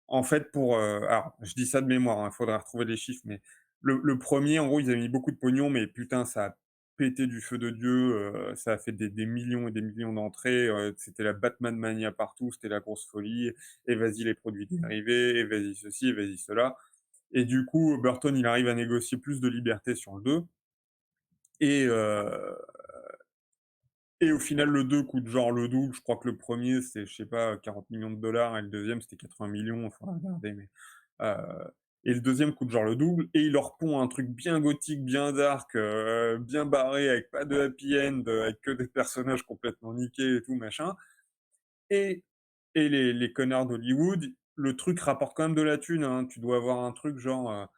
S2: en fait, alors je dis ça de mémoire, hein, il faudra retrouver les chiffres, mais le 1er, en gros, ils avaient mis beaucoup de pognon, mais putain, ça a pété du feu de Dieu, ça a fait des millions et des millions d'entrées, c'était la Batman mania partout, c'était la grosse folie et vas-y les produits dérivés et vas-y ceci et vas-y cela et du coup, Burton, il arrive à négocier plus de liberté sur le 2 et au final, le 2 coûte genre le double. Je crois que le premier c'était, je sais pas, 40 millions de dollars et le deuxième c'était 80 millions. Enfin, regarder, mais heu et le deuxième coûte genre le double et il leur pond un truc bien gothique, bien dark, bien barré, avec pas de happy end, avec que des personnages complètement niqués et tout machin et les connards d'Hollywood, le truc rapporte quand même de la thune, hein. Tu dois avoir un truc genre,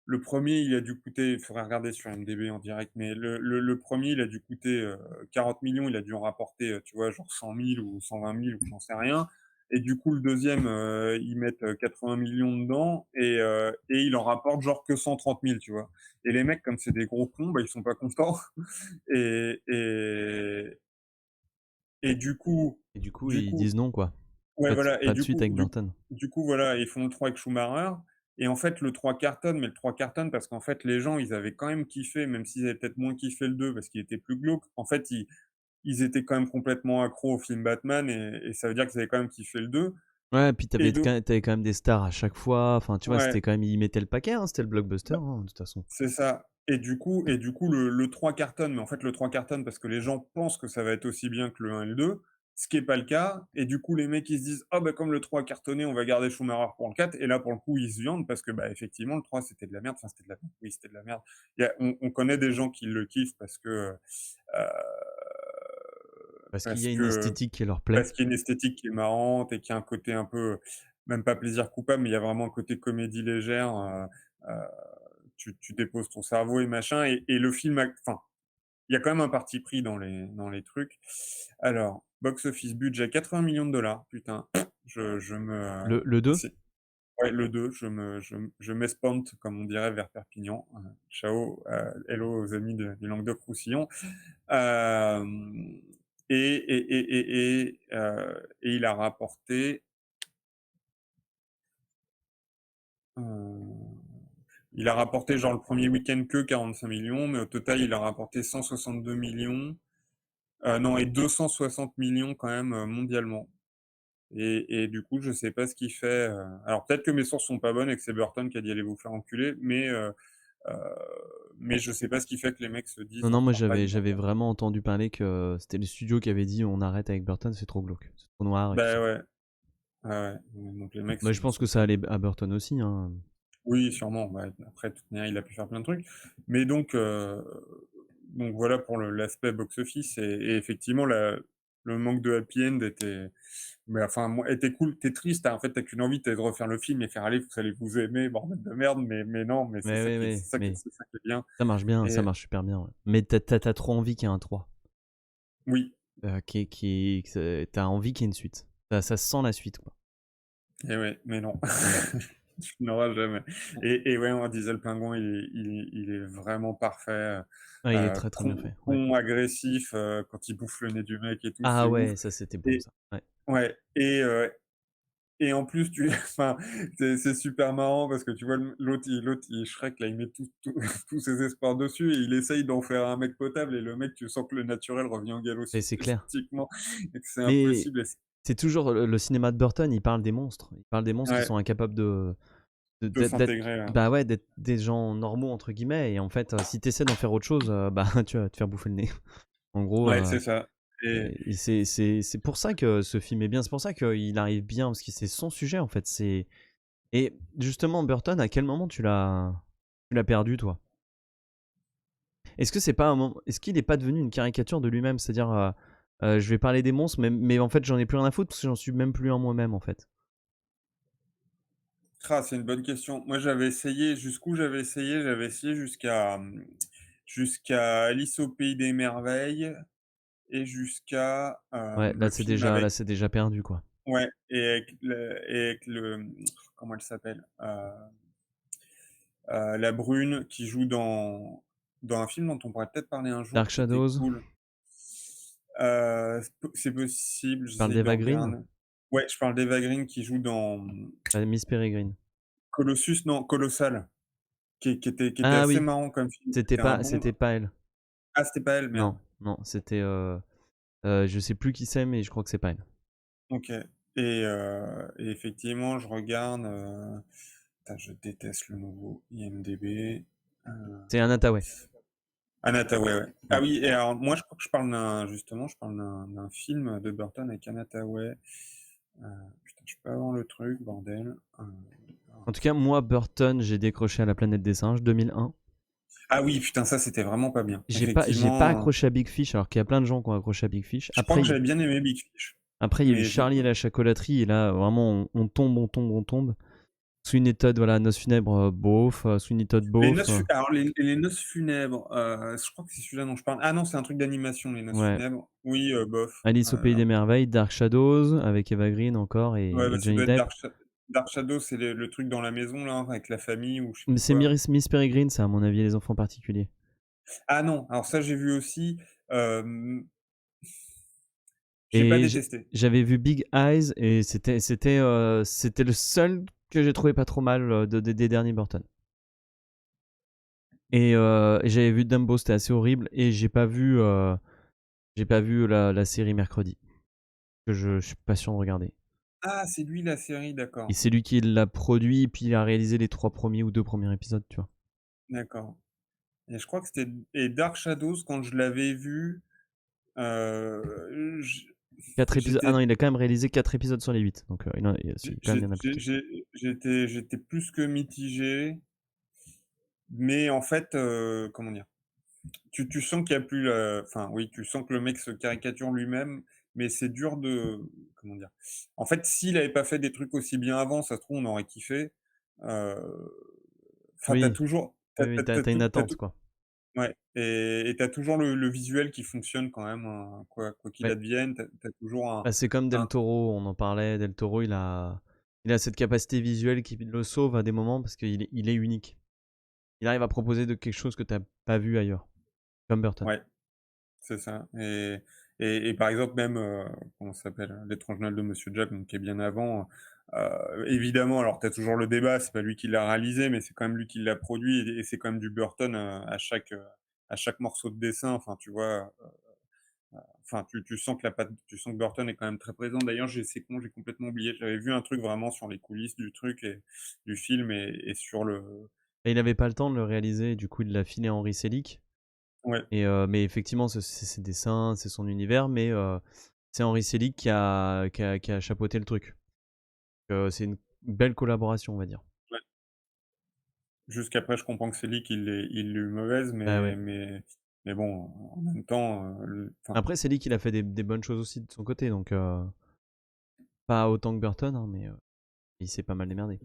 S2: le premier il a dû coûter, il faudrait regarder sur IMDb en direct, mais le 1er, il a dû coûter, 40 millions, il a dû en rapporter, tu vois, genre 100 000 ou 120 000 ou j'en sais rien et du coup, le deuxième ils mettent, 80 millions dedans et il en rapporte genre que 130 000, tu vois? Et les mecs, comme c'est des gros cons, bah, ils sont pas contents et et et
S1: Et du coup,
S2: du
S1: ils
S2: coup
S1: disent non, quoi.
S2: ouais, voilà et
S1: Pas de suite avec Burton.
S2: voilà, ils font le 3 avec Schumacher et en fait, le 3 cartonne, mais le 3 cartonne parce qu'en fait, les gens, ils avaient quand même kiffé, même s'ils avaient peut-être moins kiffé le 2 parce qu'il était plus glauque. En fait, ils étaient quand même complètement accros au film Batman et ça veut dire qu'ils avaient quand même kiffé le 2
S1: Ouais, puis
S2: et donc
S1: tu quand même des stars à chaque fois. Enfin, tu vois,
S2: ouais,
S1: c'était quand même ils mettaient le paquet, hein, c'était le blockbuster,
S2: bah,
S1: hein, de toute façon.
S2: c'est ça et du coup, le 3 cartonne, mais en fait, le 3 cartonne parce que les gens pensent que ça va être aussi bien que le 1 et le 2, ce qui est pas le cas et du coup, les mecs, ils se disent: «Ah bah, comme le 3 a cartonné, on va garder Schumacher pour le 4» et là, pour le coup, ils se viandent parce que, bah, effectivement, le 3 c'était de la merde, enfin, c'était de la merde, oui, c'était de la merde. On connaît des gens qui le kiffent
S1: Parce qu'il y
S2: parce
S1: a une
S2: que
S1: esthétique qui leur plaît.
S2: parce qu'il y a une esthétique qui est marrante et qui a un côté un peu, même pas plaisir coupable, mais il y a vraiment un côté comédie légère, heu, tu déposes ton cerveau et machin et le film a enfin, il y a quand même un parti pris dans les trucs. Alors, box office budget 80 millions de dollars. Putain, je me
S1: Le 2.
S2: c'est ouais, le 2 je m'espante, comme on dirait, vers Perpignan. Ciao, hello aux amis du Languedoc-Roussillon. Hem et il a rapporté Il a rapporté genre le premier week-end que 45 millions, mais au total, il a rapporté 162 millions. Non, et 260 millions quand même mondialement. Et du coup, je sais pas ce qu'il fait. Alors peut-être que mes sources sont pas bonnes et que c'est Burton qui a dit allez vous faire enculer, euh, mais je sais pas ce qui fait que les mecs se disent
S1: Non,
S2: on
S1: non, moi
S2: fera pas de
S1: j'avais
S2: Burton.
S1: vraiment entendu parler que c'était le studio qui avait dit on arrête avec Burton, c'est trop glauque, c'est trop noir et tout ça.
S2: Bah ouais, ouais, ouais. Donc les mecs
S1: Bah, je pense que ça allait à Burton aussi, hein.
S2: Oui, sûrement. Bah, après, de toute manière, il a pu faire plein de trucs. Mais donc voilà pour l'aspect box-office. Et effectivement, le manque de happy end était, mais enfin, était cool. T'es triste, en fait, t'as qu'une envie, t'es de refaire le film et faire allez, vous allez vous aimer, bordel de merde. Mais non, mais c'est
S1: Mais
S2: ça
S1: oui,
S2: qui est,
S1: oui, mais
S2: c'est ça qui est bien.
S1: ça marche bien, ça
S2: Et
S1: marche super bien, ouais. Mais t'as trop envie qu'il y ait un 3.
S2: oui,
S1: T'as envie qu'il y ait une suite. Ça sent la suite, quoi.
S2: et ouais, mais non.
S1: Ouais.
S2: Tu n'auras jamais. Et ouais, on disait le pingouin, il est vraiment parfait.
S1: Ouais, il est très très bien fait, ouais.
S2: Con, agressif, quand il bouffe le nez du mec et tout, c'est
S1: Ah
S2: ouf.
S1: ouais, ça c'était bon
S2: Et
S1: ça. Ouais.
S2: ouais, et en plus, enfin, c'est super marrant parce que tu vois, Shrek, là, il met tous ses espoirs dessus et il essaye d'en faire un mec potable. Et le mec, tu sens que le naturel revient au galop
S1: Et c'est clair.
S2: systématiquement et que c'est
S1: Mais
S2: impossible.
S1: c'est toujours le cinéma de Burton, il parle des monstres. Il parle des monstres qui
S2: Ouais,
S1: sont incapables
S2: de
S1: d'être
S2: s'intégrer.
S1: bah ouais, d'être des gens normaux entre guillemets. Et en fait, si t'essaies d'en faire autre chose, bah tu vas te faire bouffer le nez. En gros,
S2: Ouais, c'est ça. Et
S1: et c'est pour ça que ce film est bien. C'est pour ça qu'il arrive bien parce que c'est son sujet en fait. Et justement, Burton, à quel moment tu l'as perdu, toi? Est-ce que c'est pas un moment... Est-ce qu'il n'est pas devenu une caricature de lui-même? C'est-à-dire, je vais parler des monstres, mais en fait, j'en ai plus rien à foutre parce que j'en suis même plus en moi-même, en fait.
S2: c'est une bonne question. Moi, jusqu'où j'avais essayé? J'avais essayé jusqu'à Alice au pays des merveilles et jusqu'à
S1: Ouais,
S2: le film avec,
S1: là, c'est déjà perdu, quoi.
S2: ouais, et avec le, comment elle s'appelle? La brune qui joue dans un film dont on pourrait peut-être parler un jour,
S1: Dark
S2: qui était
S1: Shadows,
S2: cool. C'est possible,
S1: tu parles
S2: j'essaye de
S1: d'Eva Green,
S2: regarder. Ouais, je parle d'Eva Green qui joue dans
S1: Miss Peregrine.
S2: Colossus, non, Colossal, qui était
S1: Ah
S2: assez
S1: oui,
S2: marrant comme film. C'était un bon.
S1: c'était pas elle.
S2: Ah, c'était pas elle,
S1: Non,
S2: merde.
S1: non, c'était... je sais plus qui c'est, mais je crois que c'est pas elle.
S2: OK. Et effectivement, je regarde, putain, je déteste le nouveau IMDb. Heu,
S1: C'est un Hathaway.
S2: Anne Hathaway, ouais. Ah
S1: Ouais.
S2: oui, et alors moi, je crois que je parle d'un film de Burton avec Anne Hathaway. Heu, putain, je peux avoir le truc, bordel.
S1: En tout cas, moi, Burton, j'ai décroché à La Planète des Singes, 2001.
S2: Ah oui, putain, ça, c'était vraiment pas bien.
S1: J'ai pas
S2: Effectivement,
S1: accroché à Big Fish, alors qu'il y a plein de gens qui ont accroché à Big Fish.
S2: je crois que j'avais bien aimé Big Fish,
S1: Après, il y a eu
S2: mais je
S1: Charlie et la chocolaterie, et là, vraiment, on tombe, on tombe, on tombe. Sweeney Todd, voilà, Noces funèbres, beauf. Sweeney Todd, beauf.
S2: alors les noces funèbres, je crois que c'est celui-là dont je parle. Ah non, c'est un truc d'animation, les noces
S1: Ouais.
S2: funèbres. Oui, bof.
S1: Alice au Pays des Merveilles, Dark Shadows, avec Eva Green encore,
S2: Ouais, bah,
S1: et
S2: ça
S1: Johnny
S2: doit être
S1: Depp.
S2: Dark Shadow, c'est le truc dans la maison, là, avec la famille ou je sais
S1: Mais
S2: plus
S1: c'est
S2: quoi.
S1: Miss Peregrine, ça, à mon avis, les enfants particuliers.
S2: Ah non, alors ça, j'ai vu aussi. hem, j'ai pas
S1: Et
S2: détesté.
S1: j'avais vu Big Eyes, et c'était le seul que j'ai trouvé pas trop mal des derniers Burton. Et j'avais vu Dumbo, c'était assez horrible, et j'ai pas vu la série mercredi, que je suis pas sûr de regarder.
S2: Ah, c'est lui la série,
S1: Et
S2: d'accord,
S1: c'est lui qui l'a produit, puis il a réalisé les 3 premiers ou 2 premiers épisodes, tu vois.
S2: d'accord. Et je crois que c'était et Dark Shadows, quand je l'avais vu, j
S1: 4 épisodes. Ah
S2: j'étais
S1: non, il a quand même réalisé 4 épisodes sur les 8. Donc il quand même bien impliqué.
S2: j'étais plus que mitigé, mais en fait, comment dire? Tu sens qu'il y a plus enfin oui, tu sens que le mec se caricature lui-même, mais c'est dur de comment dire? En fait, s'il avait pas fait des trucs aussi bien avant, ça se trouve, on aurait kiffé. Heu, enfin,
S1: Oui, oui, oui,
S2: tu
S1: t'as une
S2: tout tu
S1: attente,
S2: tout
S1: quoi.
S2: ouais, et tu toujours le visuel qui fonctionne quand même, quoi qu'il
S1: Ouais.
S2: advienne, tu toujours
S1: Bah, c'est comme Del
S2: un
S1: Toro, on en parlait. Del Toro, il a cette capacité visuelle qui le sauve à des moments parce il est unique. Il arrive à proposer quelque chose que t'as pas vu ailleurs, comme Burton.
S2: ouais. C'est ça. Et par exemple, même, comment ça s'appelle? L'étrange Noël de Monsieur Jack, donc qui est bien avant, Évidemment, alors tu as toujours le débat, c'est pas lui qui l'a réalisé, mais c'est quand même lui qui l'a produit et c'est quand même du Burton, à chaque morceau de dessin, enfin, tu vois? Enfin, tu sens que la patte tu sens que Burton est quand même très présent. D'ailleurs, c'est con, j'ai complètement oublié. J'avais vu un truc vraiment sur les coulisses du truc et du film et sur le
S1: Et il avait pas le temps de le réaliser, et du coup, il l'a filé à Henry Selick.
S2: ouais,
S1: Mais effectivement, c'est ses dessins, c'est son univers, mais c'est Henry Selick qui a chapeauté le truc. C'est une belle collaboration, on va dire.
S2: ouais. Jusqu'après, je comprends que c'est lui qui l'ait eu mauvaise,
S1: Bah ouais.
S2: mais bon, en même temps, le enfin,
S1: Après, Selick, il a fait des bonnes choses aussi de son côté, donc pas autant que Burton, hein, mais il s'est pas mal démerdé.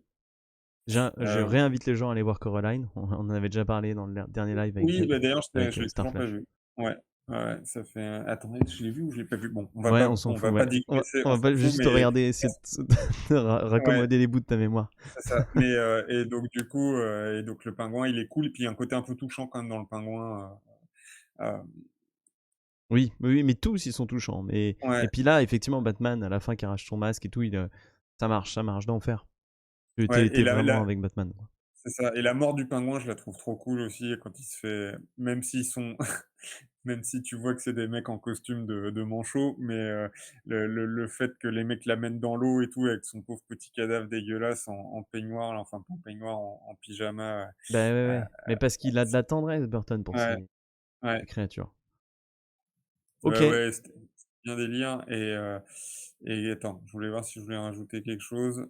S1: Je
S2: heu,
S1: réinvite les gens à aller voir Coraline. On en avait déjà parlé dans le dernier live
S2: oui, bah, d'ailleurs, je l'ai
S1: Star
S2: toujours pas
S1: Flash.
S2: vu. Ouais, ouais, ouais, ça fait attendez, je l'ai vu ou je l'ai pas vu? Bon,
S1: Ouais, on s'en
S2: on
S1: fout,
S2: va
S1: ouais.
S2: pas digresser,
S1: On
S2: on
S1: va
S2: s'en
S1: pas
S2: fout,
S1: juste
S2: mais
S1: regarder, essayer de
S2: ouais.
S1: raccommoder les bouts de ta mémoire.
S2: C'est ça, et donc du coup, et donc le pingouin, il est cool et puis il y a un côté un peu touchant quand même dans le pingouin, heu,
S1: Oui, oui, oui, mais tous ils sont touchants. Et
S2: ouais,
S1: puis là, effectivement, Batman, à la fin, qui arrache son masque et tout, ça marche d'enfer.
S2: ouais et
S1: T'es vraiment avec Batman, quoi.
S2: c'est ça et la mort du pingouin, je la trouve trop cool aussi quand il se fait même s'ils sont même si tu vois que c'est des mecs en costume de manchots, mais le fait que les mecs l'amènent dans l'eau et tout avec son pauvre petit cadavre dégueulasse en peignoir là, enfin pas en peignoir, en pyjama,
S1: Bah ouais,
S2: heu,
S1: ouais. Mais parce qu'il a de la tendresse, Burton, pour
S2: ouais, ouais.
S1: ses créatures. Ok.
S2: Ouais, ouais, c'était bien délire et attends, je voulais voir si je voulais rajouter quelque chose,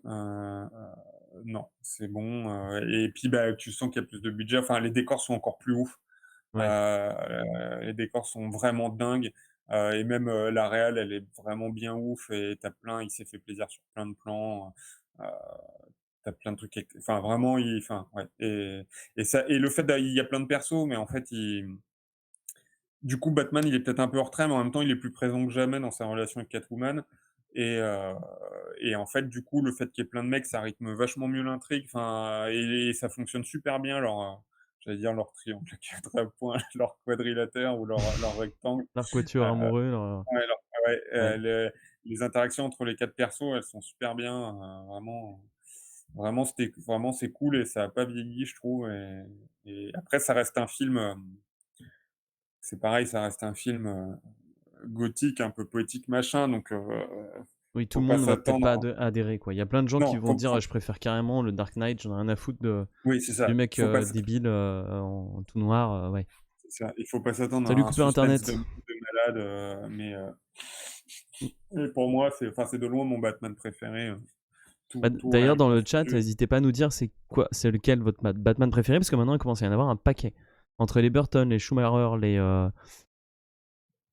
S2: non, c'est bon, et puis, bah, tu sens qu'il y a plus de budget, enfin, les décors sont encore plus ouf,
S1: Ouais.
S2: les décors sont vraiment dingues, et même, la réal, elle est vraiment bien ouf et il s'est fait plaisir sur plein de plans, tu plein de trucs enfin, vraiment, enfin, ouais et ça et le fait il y a plein de persos, mais en fait, du coup, Batman, il est peut-être un peu en retrait, mais en même temps, il est plus présent que jamais dans sa relation avec Catwoman et heu et en fait, du coup, le fait qu'il y ait plein de mecs, ça rythme vachement mieux l'intrigue, enfin et ça fonctionne super bien j'allais dire leur triangle à 4 points, leur quadrilatère ou leur rectangle.
S1: Leur
S2: Heu,
S1: quatuor amoureux,
S2: ouais, ouais,
S1: ouais.
S2: les interactions entre les 4 persos, elles sont super bien, vraiment c'est cool et ça a pas vieilli, je trouve et après ça reste un film, c'est pareil, ça reste un film, gothique, un peu poétique, machin, donc
S1: Oui, tout
S2: faut
S1: le
S2: pas
S1: monde ne va peut-être
S2: s'attendre
S1: pas
S2: à
S1: adhérer, quoi. Il y a plein de gens qui
S2: non,
S1: vont dire: «Je préfère carrément le Dark Knight, j'en ai rien à foutre
S2: oui, c'est
S1: du
S2: ça.
S1: mec débile en tout noir». Ouais.
S2: C'est ça. Il faut pas s'attendre
S1: Salut
S2: à un
S1: Cooper
S2: suspense
S1: Internet.
S2: de malade, mais pour moi, c'est de loin mon Batman préféré, tout
S1: D'ailleurs, dans le chat,
S2: réinconstruit.
S1: n'hésitez pas à nous dire c'est lequel votre Batman préféré, parce que maintenant il commence à y en avoir un paquet. Entre les Burton, les Schumacher,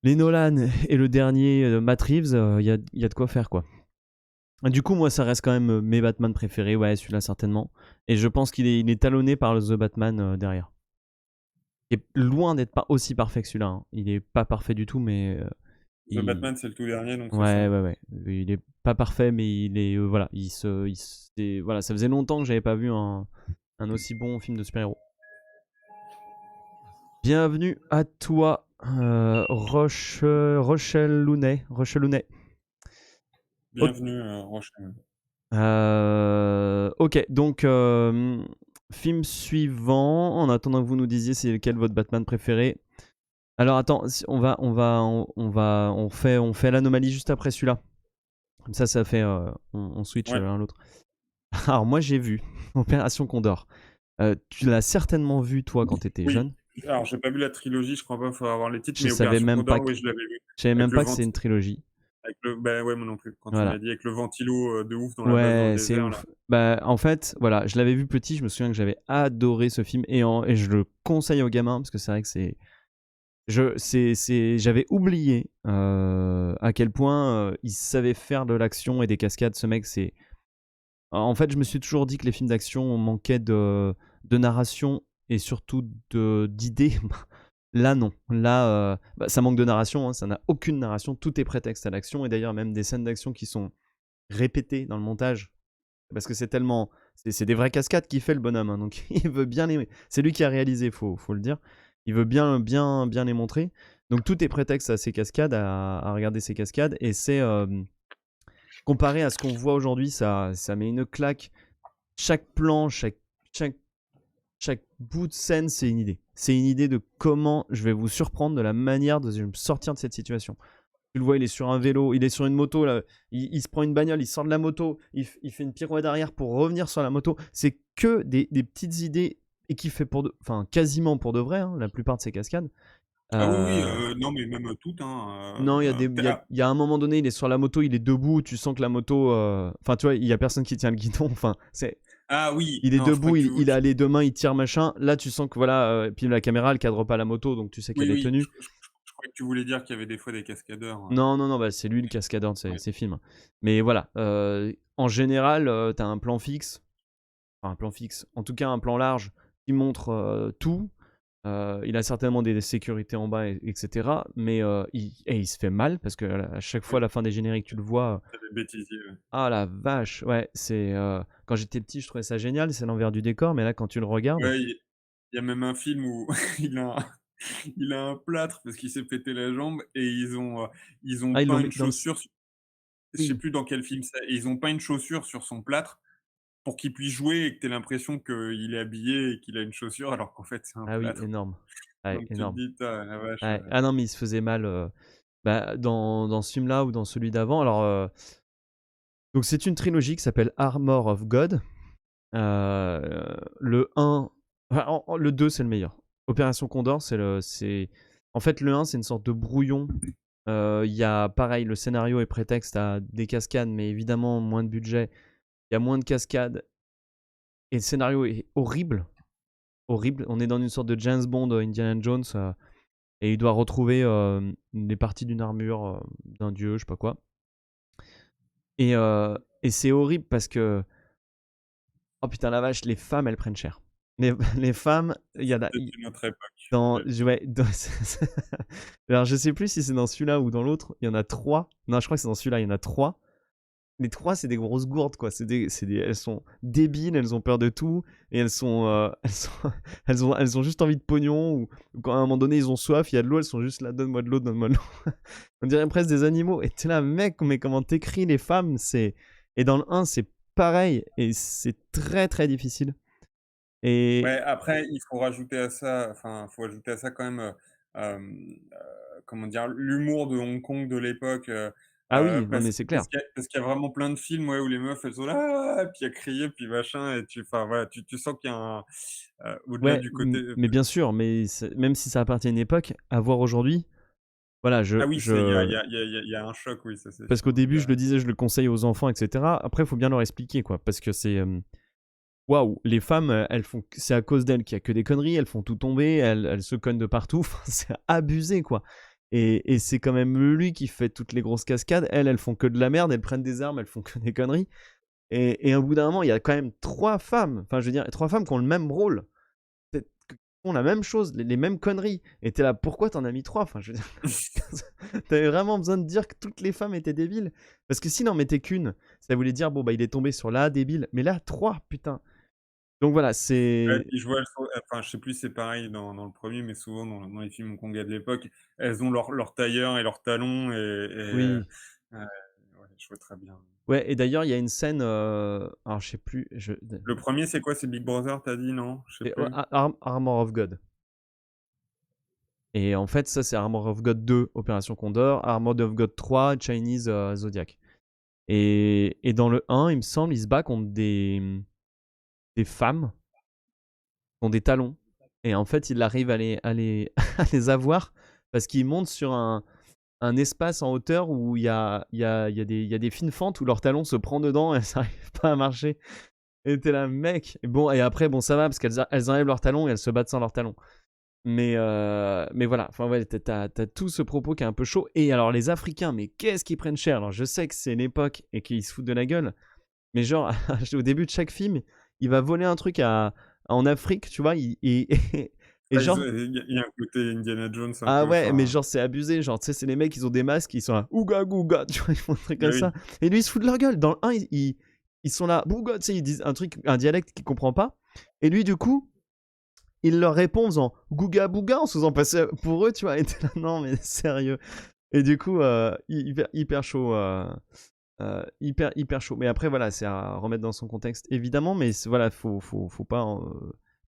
S1: les Nolan et le dernier Matt Reeves, y a de quoi faire, quoi. Du coup, moi, ça reste quand même mes Batman préférés, ouais, celui-là certainement. Et je pense il est talonné par le The Batman derrière. Il est loin d'être pas aussi parfait que celui-là, hein. Il est pas parfait du tout, mais
S2: The
S1: il...
S2: Batman, c'est le tout dernier, donc c'est
S1: Ouais,
S2: ça?
S1: ouais, ouais. Il est pas parfait, mais il est... voilà, voilà, ça faisait longtemps que j'avais pas vu un aussi bon film de super-héros. Bienvenue à toi, Rochelle Lounet. Rochelle Lounet. Ok,
S2: Bienvenue, Rochelle.
S1: ok, donc film suivant. En attendant que vous nous disiez c'est lequel votre Batman préféré. Alors attends, on fait l'anomalie juste après celui-là. Comme ça fait, on switch
S2: Ouais,
S1: l'un à l'autre. Alors moi j'ai vu Opération Condor. Tu l'as certainement vu toi quand t'étais
S2: oui.
S1: jeune.
S2: Alors j'ai pas vu la trilogie, je crois pas, faut avoir les titres,
S1: Je
S2: mais
S1: savais
S2: Opération
S1: même pas
S2: Condor,
S1: que,
S2: oui, je l'avais vu.
S1: je savais
S2: Avec
S1: même
S2: le
S1: pas que c'est une
S2: venti
S1: trilogie.
S2: bah, ouais, moi non plus. Quand tu me
S1: Voilà.
S2: l'as dit, avec le ventilo, de ouf dans la base dans le
S1: Ouais, c'est
S2: désert là.
S1: ouf. Bah, en fait, voilà, je l'avais vu petit, je me souviens que j'avais adoré ce film et je le conseille aux gamins parce que c'est vrai que j'avais oublié à quel point il savait faire de l'action et des cascades. Ce mec, en fait, je me suis toujours dit que les films d'action manquaient de narration et surtout d'idées. Là, non. Là, ça manque de narration, hein, ça n'a aucune narration, tout est prétexte à l'action et d'ailleurs, même des scènes d'action qui sont répétées dans le montage parce que c'est tellement c'est des vraies cascades qu'il fait le bonhomme, hein, donc il veut bien les c'est lui qui a réalisé, faut le dire. Il veut bien les montrer. Donc tout est prétexte à ces cascades, à regarder ces cascades et comparé à ce qu'on voit aujourd'hui, ça met une claque. Chaque plan, chaque bout de scène, c'est une idée. C'est une idée de comment je vais vous surprendre, de la manière de me sortir de cette situation. Tu le vois, il est sur un vélo, il est sur une moto, là, il se prend une bagnole, il sort de la moto, il fait une pirouette arrière pour revenir sur la moto. C'est que des petites idées et qui fait quasiment pour de vrai, hein, la plupart de ces cascades.
S2: Ah oui,
S1: Euh,
S2: non, mais même toutes, hein.
S1: non, il y a un moment donné, il est sur la moto, il est debout, tu sens que la moto. Enfin, tu vois, il y a personne qui tient le guidon. Enfin,
S2: Ah oui,
S1: il est
S2: non, je crois
S1: debout,
S2: que
S1: il a les deux mains, il tire machin. Là, tu sens que voilà, puis la caméra, elle cadre pas la moto, donc tu sais
S2: Oui,
S1: qu'elle est
S2: oui,
S1: tenue.
S2: je crois que tu voulais dire qu'il y avait des fois des cascadeurs.
S1: Non, non, non, bah, c'est lui le cascadeur de
S2: Ouais.
S1: ces films. Mais voilà, en général, t'as un plan fixe, enfin un plan fixe, en tout cas un plan large qui montre tout. Il a certainement des sécurités en bas, etc. Mais il se fait mal parce que à chaque fois, à la fin des génériques, tu le vois.
S2: C'est des bêtisiers. Ouais.
S1: Ah la vache, ouais, c'est. Quand j'étais petit, je trouvais ça génial, c'est l'envers du décor, mais là, quand tu le regardes.
S2: Ouais, il y a même un film où il a un, il a un plâtre parce qu'il s'est pété la jambe et ils ont
S1: Ah, ils l'ont
S2: peint
S1: mis
S2: une
S1: dans le.
S2: chaussure. Je sais
S1: Oui.
S2: plus dans quel film c'est. Et ils ont peint une chaussure sur son plâtre pour qu'il puisse jouer et que tu aies l'impression qu'il est habillé et qu'il a une chaussure alors qu'en fait c'est un
S1: Ah oui,
S2: plâtre.
S1: énorme. Ouais,
S2: Donc tu te
S1: énorme.
S2: dis: «Putain, la vache».
S1: Ouais. Ah non, mais il se faisait mal bah, dans ce film-là ou dans celui d'avant. Alors, donc c'est une trilogie qui s'appelle Armor of God. Le 1, enfin, le 2 c'est le meilleur. Opération Condor, en fait le 1 c'est une sorte de brouillon. Il y a pareil, le scénario est prétexte à des cascades, mais évidemment moins de budget. Il y a moins de cascades et le scénario est horrible, horrible. On est dans une sorte de James Bond, Indiana Jones, et il doit retrouver des parties d'une armure d'un dieu, je sais pas quoi. Et c'est horrible parce que oh putain la vache, les femmes elles prennent cher. Les femmes, il y en a.
S2: C'est une autre époque.
S1: Alors je sais plus si c'est dans celui-là ou dans l'autre. Il y en a 3. Non, je crois que c'est dans celui-là. Il y en a 3. Les 3, c'est des grosses gourdes, quoi. Elles sont débiles, elles ont peur de tout et elles ont juste envie de pognon ou quand à un moment donné ils ont soif, il y a de l'eau, elles sont juste là, donne-moi de l'eau, donne-moi de l'eau. On dirait presque des animaux. Et t'es là, mec, mais comment t'écris les femmes, et dans le 1, c'est pareil et c'est très très difficile. Et
S2: Ouais, après, il faut rajouter à ça, enfin, faut ajouter à ça quand même, comment dire? L'humour de Hong Kong de l'époque,
S1: ah oui, non mais c'est clair.
S2: parce qu'il y a vraiment plein de films, ouais, où les meufs, elles sont là, puis à crier, puis machin et enfin, voilà, tu sens qu'il y a un, au-delà
S1: Ouais,
S2: du côté,
S1: mais bien sûr, même si ça appartient à une époque, à voir aujourd'hui, voilà,
S2: ah oui, c'est il y a un choc, oui, ça c'est
S1: parce qu'au
S2: sûr.
S1: début, je le disais, je le conseille aux enfants, etc. Après, il faut bien leur expliquer, quoi, parce que c'est waouh, les femmes, c'est à cause d'elles qu'il y a que des conneries, elles font tout tomber, elles se cognent de partout, enfin, c'est abusé, quoi. Et c'est quand même lui qui fait toutes les grosses cascades. Elles font que de la merde, elles prennent des armes, elles font que des conneries. Et au bout d'un moment, il y a quand même 3 femmes, enfin, je veux dire, 3 femmes qui ont le même rôle, qui font la même chose, les mêmes conneries. Et t'es là, pourquoi t'en as mis 3? Enfin, je veux dire, t'avais vraiment besoin de dire que toutes les femmes étaient débiles. Parce que si n'en mettait qu'une, ça voulait dire, bon, bah, il est tombé sur la débile. Mais là, 3, putain. Donc voilà,
S2: Ouais,
S1: c'est.
S2: puis je vois, elles sont enfin, je sais plus si c'est pareil dans le premier, mais souvent dans les films hongkongais de l'époque, elles ont leur tailleur et leurs talons
S1: Oui.
S2: ouais, je vois très bien.
S1: Ouais, et d'ailleurs, il y a une scène. Alors, je sais plus.
S2: Le premier c'est quoi? C'est Big Brother, tu as dit, non? Je sais
S1: C'est
S2: plus.
S1: Armor of God. Et en fait, ça, c'est Armor of God 2, Opération Condor. Armor of God 3, Chinese Zodiac. Et dans le 1, il me semble, il se bat contre des femmes qui ont des talons. Et en fait, il arrive à les avoir parce qu'il monte sur un espace en hauteur où il y a des fines fentes où leur talon se prend dedans et ça n'arrive pas à marcher. Et t'es là, mec. Et bon, et après, bon, ça va parce qu'elles enlèvent leurs talons et elles se battent sans leurs talons. Mais voilà, enfin, ouais, t'as tout ce propos qui est un peu chaud. Et alors, les Africains, mais qu'est-ce qu'ils prennent cher? Alors, je sais que c'est l'époque et qu'ils se foutent de la gueule, mais genre, au début de chaque film, il va voler un truc en Afrique, tu vois, et
S2: Ah,
S1: genre,
S2: il y a un côté Indiana Jones un
S1: ah
S2: peu,
S1: ouais, mais
S2: enfin,
S1: genre, c'est abusé. Genre, tu sais, c'est les mecs, ils ont des masques, ils sont là, ouga, ouga, tu vois, ils font un truc
S2: bah
S1: comme
S2: oui.
S1: ça. Et lui, il se fout de leur gueule. Dans le 1, ils sont là, bouga, tu sais, ils disent un dialecte qu'il comprend pas. Et lui, du coup, il leur répond en faisant Gouga Bouga en se faisant passer pour eux, tu vois. Et t'es là, non, mais sérieux. Et du coup, hyper chaud. hyper chaud. Mais après, voilà, c'est à remettre dans son contexte, évidemment. Mais voilà, faut pas.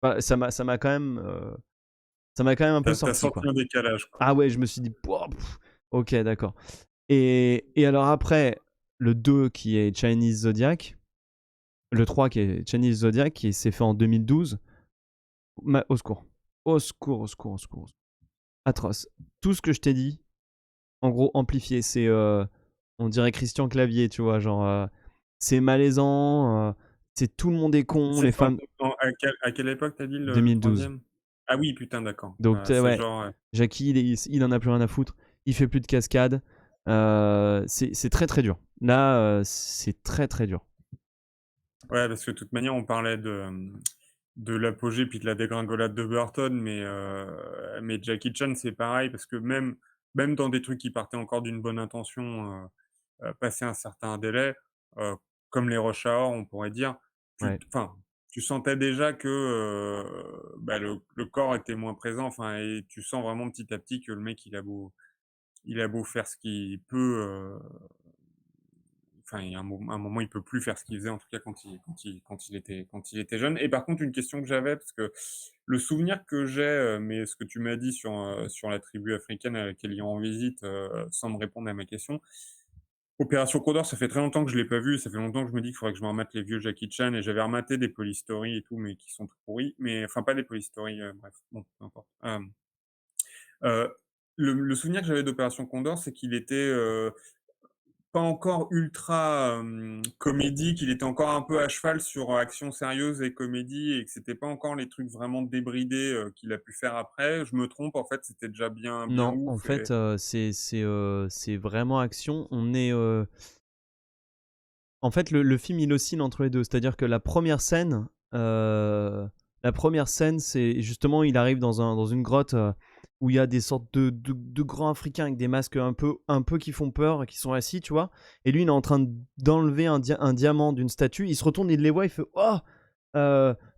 S1: Voilà, ça m'a quand même, un peu
S2: T'as
S1: sorti,
S2: senti
S1: quoi.
S2: un décalage, quoi.
S1: Ah ouais, je me suis dit, pouah, ok, d'accord. Et alors après, le 2 qui est Chinese Zodiac, le 3 qui est Chinese Zodiac, qui s'est fait en 2012, au secours. Au secours, au secours, au secours. Atroce. Tout ce que je t'ai dit, en gros, amplifié. C'est, on dirait Christian Clavier, tu vois, genre, c'est malaisant, c'est tout le monde est con, les
S2: C'est
S1: femmes.
S2: à quelle époque t'as dit le
S1: 2012.
S2: troisième? Ah oui, putain, d'accord.
S1: Donc,
S2: C'est
S1: ouais,
S2: genre,
S1: Jackie, il en a plus rien à foutre. Il fait plus de cascade. C'est très très dur. Là, c'est très très dur.
S2: ouais, parce que de toute manière, on parlait de l'apogée puis de la dégringolade de Burton, mais Jackie Chan, c'est pareil, parce que même dans des trucs qui partaient encore d'une bonne intention, passé un certain délai, heu, comme les rush hour, on pourrait dire,
S1: Ouais.
S2: tu sentais déjà que, bah, le corps était moins présent, enfin et tu sens vraiment petit à petit que le mec, il a beau faire ce qu'il peut, enfin, il y a un moment, il peut plus faire ce qu'il faisait, en tout cas quand il était jeune. Et par contre, une question que j'avais, parce que le souvenir que j'ai, mais ce que tu m'as dit sur la tribu africaine à laquelle il rend visite, sans me répondre à ma question. Opération Condor, ça fait très longtemps que je l'ai pas vu, ça fait longtemps que je me dis qu'il faudrait que je me remette les vieux Jackie Chan et j'avais rematé des Police Story et tout, mais qui sont tout pourris, mais enfin pas des Police Story, bref, bon, peu importe. Heu, le souvenir que j'avais d'Opération Condor, c'est qu'il était, pas encore ultra, comédie, qu'il était encore un peu à cheval sur, action sérieuse et comédie et que c'était pas encore les trucs vraiment débridés, qu'il a pu faire après. Je me trompe, en fait, c'était déjà bien
S1: Non, en
S2: ouf et
S1: fait, c'est vraiment action. On est, en fait, le film, il oscille entre les deux. C'est-à-dire que la première scène, c'est justement, il arrive dans une grotte, où il y a des sortes de grands Africains avec des masques un peu qui font peur, qui sont assis, tu vois. Et lui, il est en train d'enlever un diamant d'une statue. Il se retourne, il les voit, il fait oh,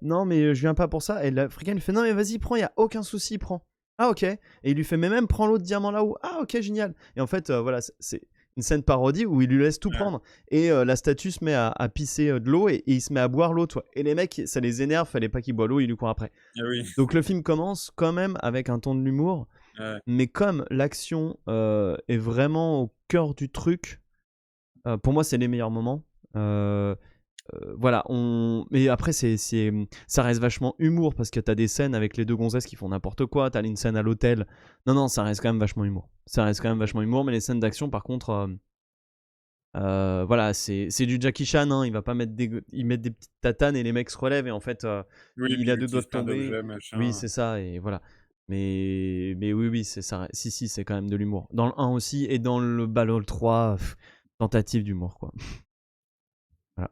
S1: non, mais je viens pas pour ça. Et l'Africain, il fait non, mais vas-y, prends, il y a aucun souci, prends. Ah, ok. Et il lui fait, mais même prends l'autre diamant là-haut. Ah, ok, génial. Et en fait, voilà, c'est une scène parodie où il lui laisse tout
S2: ouais.
S1: prendre. Et la statue se met à pisser de l'eau et il se met à boire l'eau, toi. Et les mecs, ça les énerve, fallait pas qu'il boit l'eau, il lui court après.
S2: Ah oui,
S1: Donc le film commence quand même avec un ton de l'humour,
S2: ouais.
S1: mais comme l'action est vraiment au cœur du truc, pour moi c'est les meilleurs moments. Voilà, mais après ça reste vachement humour parce que t'as des scènes avec les deux gonzesses qui font n'importe quoi, t'as une scène à l'hôtel. Non, ça reste quand même vachement humour. Ça reste quand même vachement humour, mais les scènes d'action par contre, voilà, c'est du Jackie Chan, hein, il va pas mettre il met des petites tatanes et les mecs se relèvent et en fait
S2: Oui, et
S1: il
S2: puis
S1: a
S2: il
S1: deux doigts
S2: utilise
S1: de
S2: plein
S1: tomber.
S2: d'objets,
S1: Oui,
S2: machin.
S1: c'est ça et voilà. Mais oui, c'est ça. Si, c'est quand même de l'humour. Dans le 1 aussi et dans le Ballon 3, tentative d'humour quoi. Voilà.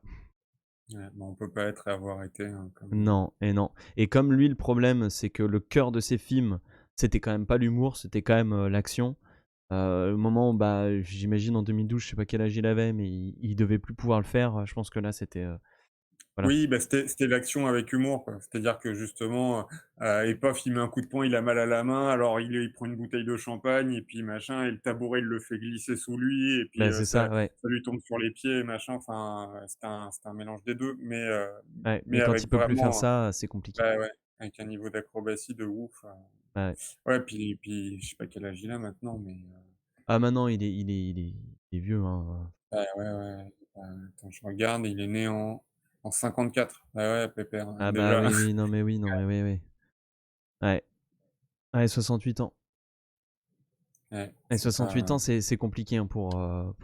S2: Ouais, bah, on peut pas être et avoir été, hein,
S1: Non et non. Et comme lui, le problème, c'est que le cœur de ses films, c'était quand même pas l'humour, c'était quand même l'action. Le moment où, bah, j'imagine en 2012, je sais pas quel âge il avait, mais il devait plus pouvoir le faire. Je pense que là, c'était voilà.
S2: oui, bah, c'était l'action avec humour, quoi. C'est-à-dire que justement, et paf, il met un coup de poing, il a mal à la main, alors il prend une bouteille de champagne et puis machin et le tabouret, il le fait glisser sous lui et puis,
S1: Bah, c'est ça, ouais.
S2: ça lui tombe sur les pieds, machin, enfin, c'était un mélange des 2,
S1: Ouais, mais
S2: mais
S1: quand il
S2: avec
S1: peut plus faire
S2: vraiment,
S1: ça, c'est compliqué.
S2: bah, ouais, avec un niveau d'acrobatie de ouf,
S1: Ouais.
S2: ouais, puis je sais pas quel âge il a maintenant,
S1: Ah, maintenant, il est vieux, hein.
S2: ouais, ouais, ouais, attends, je regarde, il est né en 54. Ouais, ouais, pépère,
S1: Ah bah
S2: déjà.
S1: oui, oui, non mais oui, non mais oui, oui. Ouais. Ouais, 68 ans.
S2: Ouais,
S1: Et
S2: c'est
S1: 68
S2: pas,
S1: ans, c'est compliqué hein, pour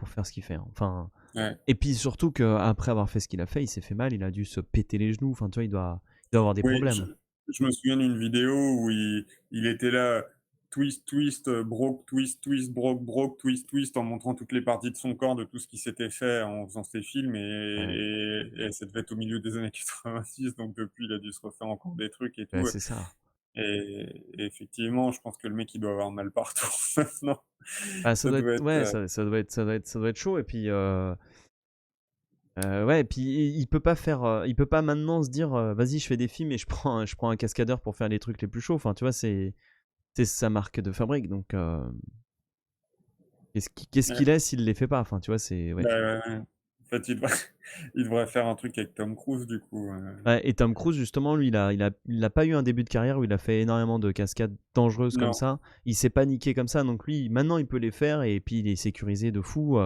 S1: faire ce qu'il fait, hein. Enfin,
S2: ouais.
S1: et puis surtout qu'après avoir fait ce qu'il a fait, il s'est fait mal, il a dû se péter les genoux. Enfin, tu vois, il doit avoir des
S2: Oui,
S1: problèmes.
S2: je me souviens d'une vidéo où il était là, twist, twist, broke, twist, twist, broke, broke, twist, twist, en montrant toutes les parties de son corps, de tout ce qui s'était fait en faisant ses films
S1: Ouais,
S2: et ça devait être au milieu des années 86, donc depuis, il a dû se refaire encore des trucs et
S1: bah,
S2: tout,
S1: c'est ça.
S2: et effectivement, je pense que le mec, il doit avoir mal partout maintenant.
S1: Bah, ça
S2: Ça
S1: doit
S2: doit
S1: être,
S2: être,
S1: ouais, ça doit être chaud. Et puis, ouais, et puis il peut pas maintenant se dire, vas-y, je fais des films et je prends un cascadeur pour faire les trucs les plus chauds. Enfin, tu vois, c'est sa marque de fabrique. Donc, Qu'est-ce
S2: Ouais.
S1: qu'il laisse s'il les fait pas? Enfin, tu vois, c'est ouais.
S2: Bah, ouais. En fait, il devrait faire un truc avec Tom Cruise, du coup.
S1: Ouais, et Tom Cruise, justement, lui, il a pas eu un début de carrière où il a fait énormément de cascades dangereuses comme
S2: Non.
S1: ça. Il s'est pas niqué comme ça, donc lui, maintenant, il peut les faire et puis il est sécurisé de fou.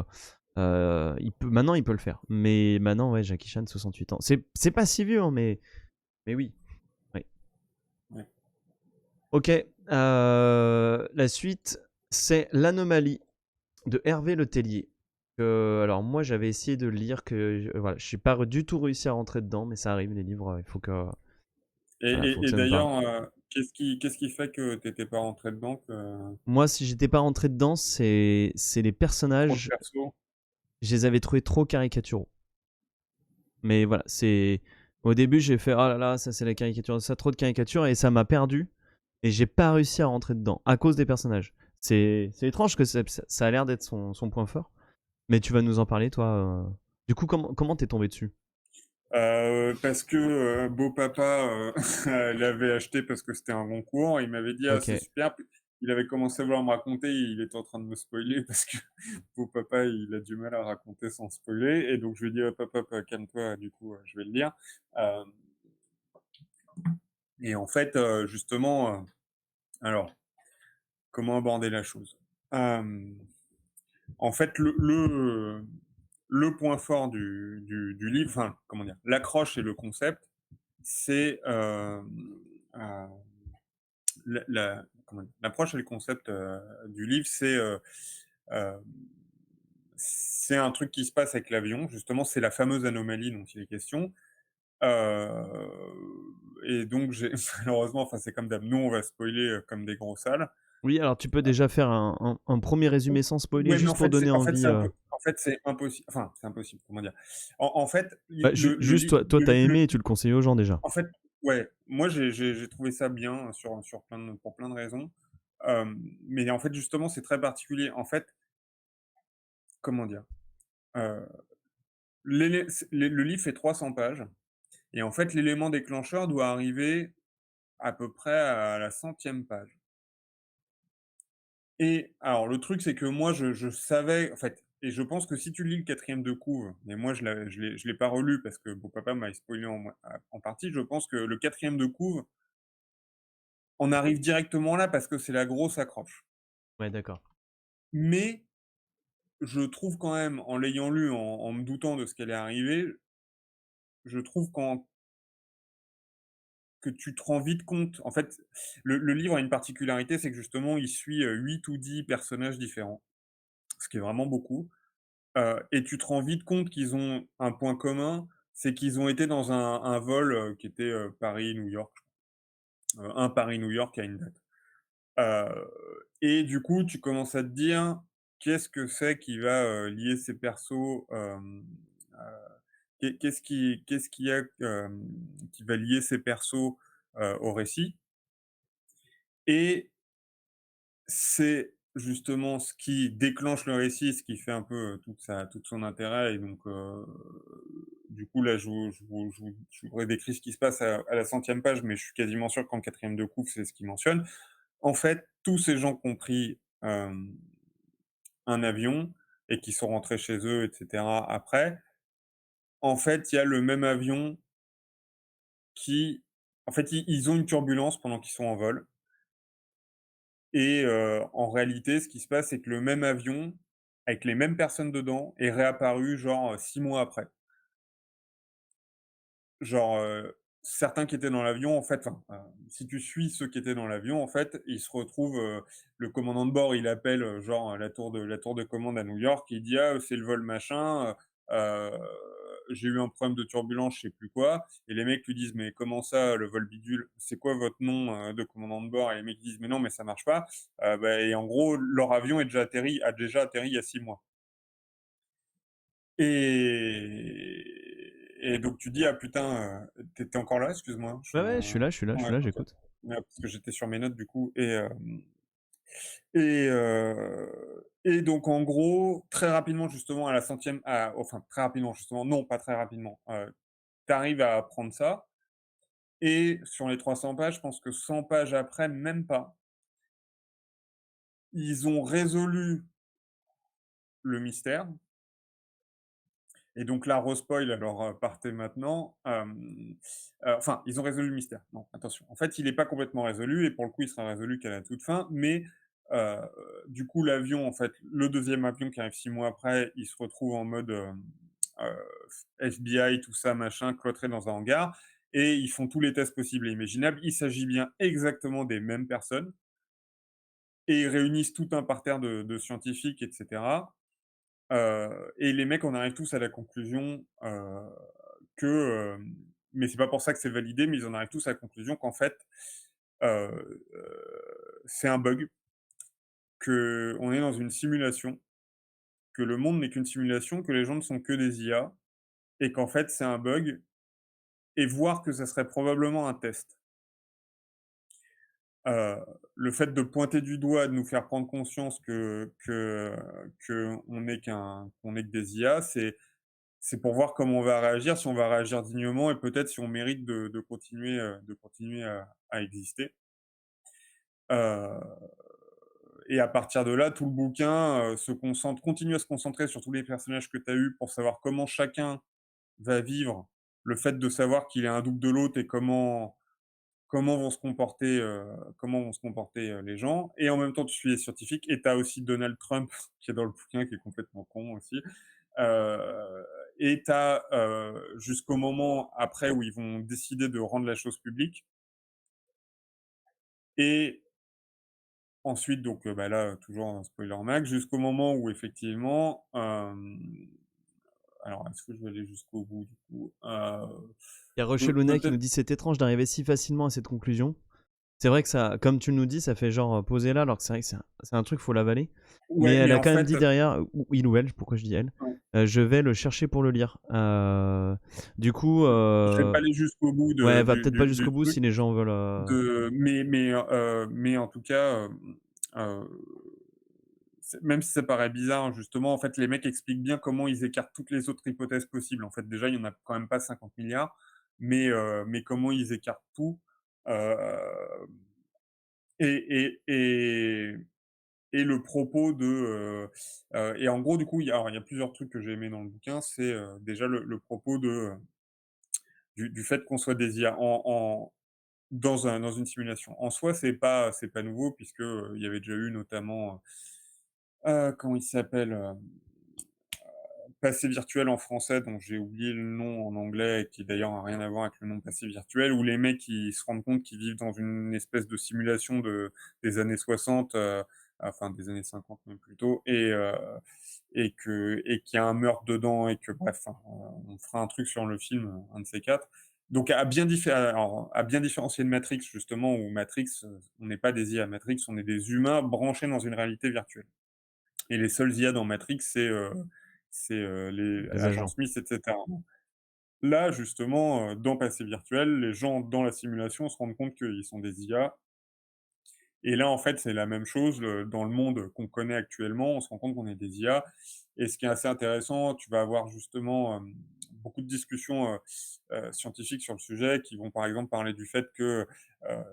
S1: Maintenant, il peut le faire. Mais maintenant, ouais, Jackie Chan, 68 ans. C'est pas si vieux, hein, mais oui. Ouais.
S2: Ouais.
S1: Ok. La suite, c'est L'Anomalie de Hervé Le Tellier. Alors moi j'avais essayé de le lire voilà, je suis pas du tout réussi à rentrer dedans, mais ça arrive les livres, il
S2: Et,
S1: faut que
S2: et
S1: ça me parle.
S2: d'ailleurs, qu'est-ce qui fait que t'étais pas rentré dedans,
S1: Moi si j'étais pas rentré dedans, c'est les
S2: trop de
S1: personnages,
S2: perso?
S1: je les avais trouvés trop caricaturaux. Mais voilà, c'est au début j'ai fait oh là là, ça c'est la caricature, ça trop de caricatures et ça m'a perdu et j'ai pas réussi à rentrer dedans à cause des personnages. C'est étrange que ça a l'air d'être son point fort, mais tu vas nous en parler toi. Du coup comment t'es tombé dessus?
S2: Parce que Beau Papa l'avait acheté parce que c'était un concours. Il m'avait dit ah
S1: Ok.
S2: c'est super. Il avait commencé à vouloir me raconter. Il était en train de me spoiler parce que Beau Papa il a du mal à raconter sans spoiler. Et donc je lui ai dit ah, papa calme-toi. Du coup je vais le lire. Euh, et en fait justement alors comment aborder la chose? Euh, En fait le point fort du livre, enfin comment dire, l'accroche et le concept, c'est euh, comment dire, l'approche et le concept du livre, euh, c'est un truc qui se passe avec l'avion. Justement, c'est la fameuse anomalie dont il est question. Euh, et donc, malheureusement, enfin, c'est comme d'hab, nous, on va spoiler comme des gros salles.
S1: Oui, alors tu peux déjà faire un premier résumé sans spoiler,
S2: Ouais, mais
S1: juste pour donner envie.
S2: en fait, c'est impossible. Enfin, c'est impossible. Comment dire? En fait,
S1: Bah,
S2: le
S1: juste
S2: livre,
S1: toi, t'as aimé et tu le conseilles aux gens déjà.
S2: en fait, ouais, moi j'ai trouvé ça bien pour plein de raisons. Mais en fait, justement, c'est très particulier. En fait, comment dire? Heu, le livre fait 300 pages et en fait, l'élément déclencheur doit arriver à peu près à la 100e page. Et alors le truc, c'est que moi je savais en fait et je pense que si tu lis le 4e de couve, mais moi je l'ai pas relu parce que mon papa m'a spoilé en partie, je pense que le 4e de couve, on arrive directement là parce que c'est la grosse accroche.
S1: Ouais, d'accord.
S2: Mais je trouve quand même, en l'ayant lu, en me doutant de ce qui allait arriver, je trouve que tu te rends vite compte en fait, le livre a une particularité, c'est que justement il suit, 8 ou 10 personnages différents, ce qui est vraiment beaucoup, et tu te rends vite compte qu'ils ont un point commun, c'est qu'ils ont été dans un vol, qui était, Paris-New York, un Paris-New York à une date. Et du coup, tu commences à te dire: «Qu'est-ce que c'est qui va, lier ces persos?» Qu'est-ce qu'il y a, qui va lier ces persos, au récit? Et c'est justement ce qui déclenche le récit, ce qui fait un peu, toute son intérêt et donc du coup là je vous redécris ce qui se passe à la 100e page, mais je suis quasiment sûr qu'en 4e de couve, c'est ce qu'il mentionne. En fait, tous ces gens qui ont pris, un avion et qui sont rentrés chez eux et cetera après, en fait, il y a le même avion qui en fait, ils ont une turbulence pendant qu'ils sont en vol et en réalité, ce qui se passe, c'est que le même avion, avec les mêmes personnes dedans, est réapparu genre, 6 mois après. Genre, certains qui étaient dans l'avion, en fait, enfin, si tu suis ceux qui étaient dans l'avion, en fait, ils se retrouvent, le commandant de bord, il appelle, genre, la tour de commande à New York, il dit: «Ah, c'est le vol machin, j'ai eu un problème de turbulence, je sais plus quoi», et les mecs lui disent: «Mais comment ça, le vol bidule? C'est quoi votre nom, de commandant de bord?» Et les mecs disent: «Mais non, mais ça marche pas». Bah et en gros, leur avion a déjà atterri il y a 6 mois. Et donc tu dis: «Ah putain, tu encore là? Excuse-moi, je
S1: Ouais, ouais, je suis là, je suis là, je suis
S2: ouais,
S1: là,
S2: OK.
S1: j'écoute.
S2: Ouais, parce que j'étais sur mes notes du coup et donc en gros, très rapidement justement à la 100e enfin très rapidement justement, non pas très rapidement, tu arrives à apprendre ça et sur les 300 pages, je pense que 100 pages après, même pas, ils ont résolu le mystère. Et donc là, respoil, alors partez maintenant. Enfin, ils ont résolu le mystère. Non, attention. En fait, il n'est pas complètement résolu et pour le coup, il sera résolu qu'à la toute fin. Mais euh, du coup, l'avion, en fait, le deuxième avion qui arrive 6 mois après, il se retrouve en mode euh, FBI, tout ça, machin, cloîtré dans un hangar. Et ils font tous les tests possibles et imaginables. Il s'agit bien exactement des mêmes personnes. Et ils réunissent tout un parterre de scientifiques, etc. Et les mecs en arrivent tous à la conclusion que, mais c'est pas pour ça que c'est validé, mais ils en arrivent tous à la conclusion qu'en fait, c'est un bug, qu'on est dans une simulation, que le monde n'est qu'une simulation, que les gens ne sont que des IA, et qu'en fait c'est un bug, et voir que ça serait probablement un test. Heu, le fait de pointer du doigt, de nous faire prendre conscience qu'on n'est que des IA, c'est pour voir comment on va réagir, si on va réagir dignement et peut-être si on mérite de continuer à exister. Heu et à partir de là, tout le bouquin, continue à se concentrer sur tous les personnages que tu as eus pour savoir comment chacun va vivre le fait de savoir qu'il est un double de l'autre et comment vont se comporter, les gens. Et en même temps, tu suis les scientifiques et tu as aussi Donald Trump qui est dans le bouquin, qui est complètement con aussi. Heu et tu as, jusqu'au moment après où ils vont décider de rendre la chose publique et ensuite donc, bah, là, toujours un spoiler max, jusqu'au moment où effectivement, alors est-ce que je vais aller jusqu'au bout du coup?
S1: Il y a Rochelle Luna qui nous
S2: Peut-être
S1: dit c'est étrange d'arriver si facilement à cette conclusion. C'est vrai que ça, comme tu nous dis, ça fait genre poser là, alors que c'est vrai que c'est un truc, faut l'avaler. Mais
S2: ouais,
S1: elle
S2: mais
S1: a
S2: en
S1: quand même
S2: fait,
S1: dit derrière, ou il ou elle, pourquoi je dis elle,
S2: ouais,
S1: je vais le chercher pour le lire. Du coup,
S2: je vais pas aller jusqu'au bout
S1: ouais, va
S2: du
S1: peut-être pas jusqu'au
S2: du
S1: bout si
S2: truc
S1: les gens veulent.
S2: mais en tout cas, même si ça paraît bizarre, hein, justement, en fait, les mecs expliquent bien comment ils écartent toutes les autres hypothèses possibles. En fait, déjà, il y en a quand même pas 50 milliards, mais comment ils écartent tout. Heu et et et et le propos et en gros, du coup, il y a plusieurs trucs que j'ai aimés dans le bouquin. C'est, déjà le propos du fait qu'on soit des IA dans une simulation. En soi, c'est pas nouveau puisque, il y avait déjà eu notamment, comment il s'appelle? Passé virtuel en français, dont j'ai oublié le nom en anglais, et qui d'ailleurs n'a rien à voir avec le nom passé virtuel, où les mecs ils se rendent compte qu'ils vivent dans une espèce de simulation des années 60, enfin des années 50 même plutôt, et qu'il y a un meurtre dedans, et que bref, enfin, on fera un truc sur le film, un de ces quatre. Donc à bien différencier de Matrix justement, où Matrix, on n'est pas des IA. Matrix, on est des humains branchés dans une réalité virtuelle. Et les seuls IA dans Matrix, les
S1: Les
S2: agents
S1: agents.
S2: Smith, et cetera. Là, justement, dans Passé virtuel, les gens dans la simulation se rendent compte qu'ils sont des IA. Et là, en fait, c'est la même chose, dans le monde qu'on connaît actuellement, on se rend compte qu'on est des IA. Et ce qui est assez intéressant, tu vas avoir justement, beaucoup de discussions, scientifiques sur le sujet, qui vont, par exemple, parler du fait que, heu,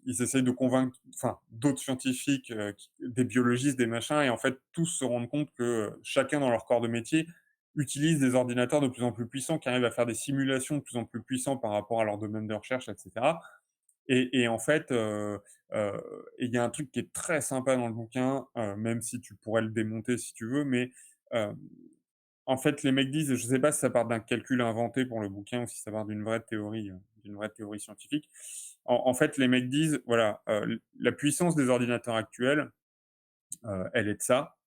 S2: ils essayent de convaincre, enfin, d'autres scientifiques, des biologistes, des machins, et en fait, tous se rendent compte que, chacun dans leur corps de métier, utilise des ordinateurs de plus en plus puissants, qui arrivent à faire des simulations de plus en plus puissants par rapport à leur domaine de recherche, et cetera. Et en fait, et il y a un truc qui est très sympa dans le bouquin, même si tu pourrais le démonter si tu veux, mais, hem, en fait, les mecs disent, je sais pas si ça part d'un calcul inventé pour le bouquin ou si ça part d'une vraie théorie scientifique. En fait, les mecs disent, voilà, la puissance des ordinateurs actuels, elle est de ça.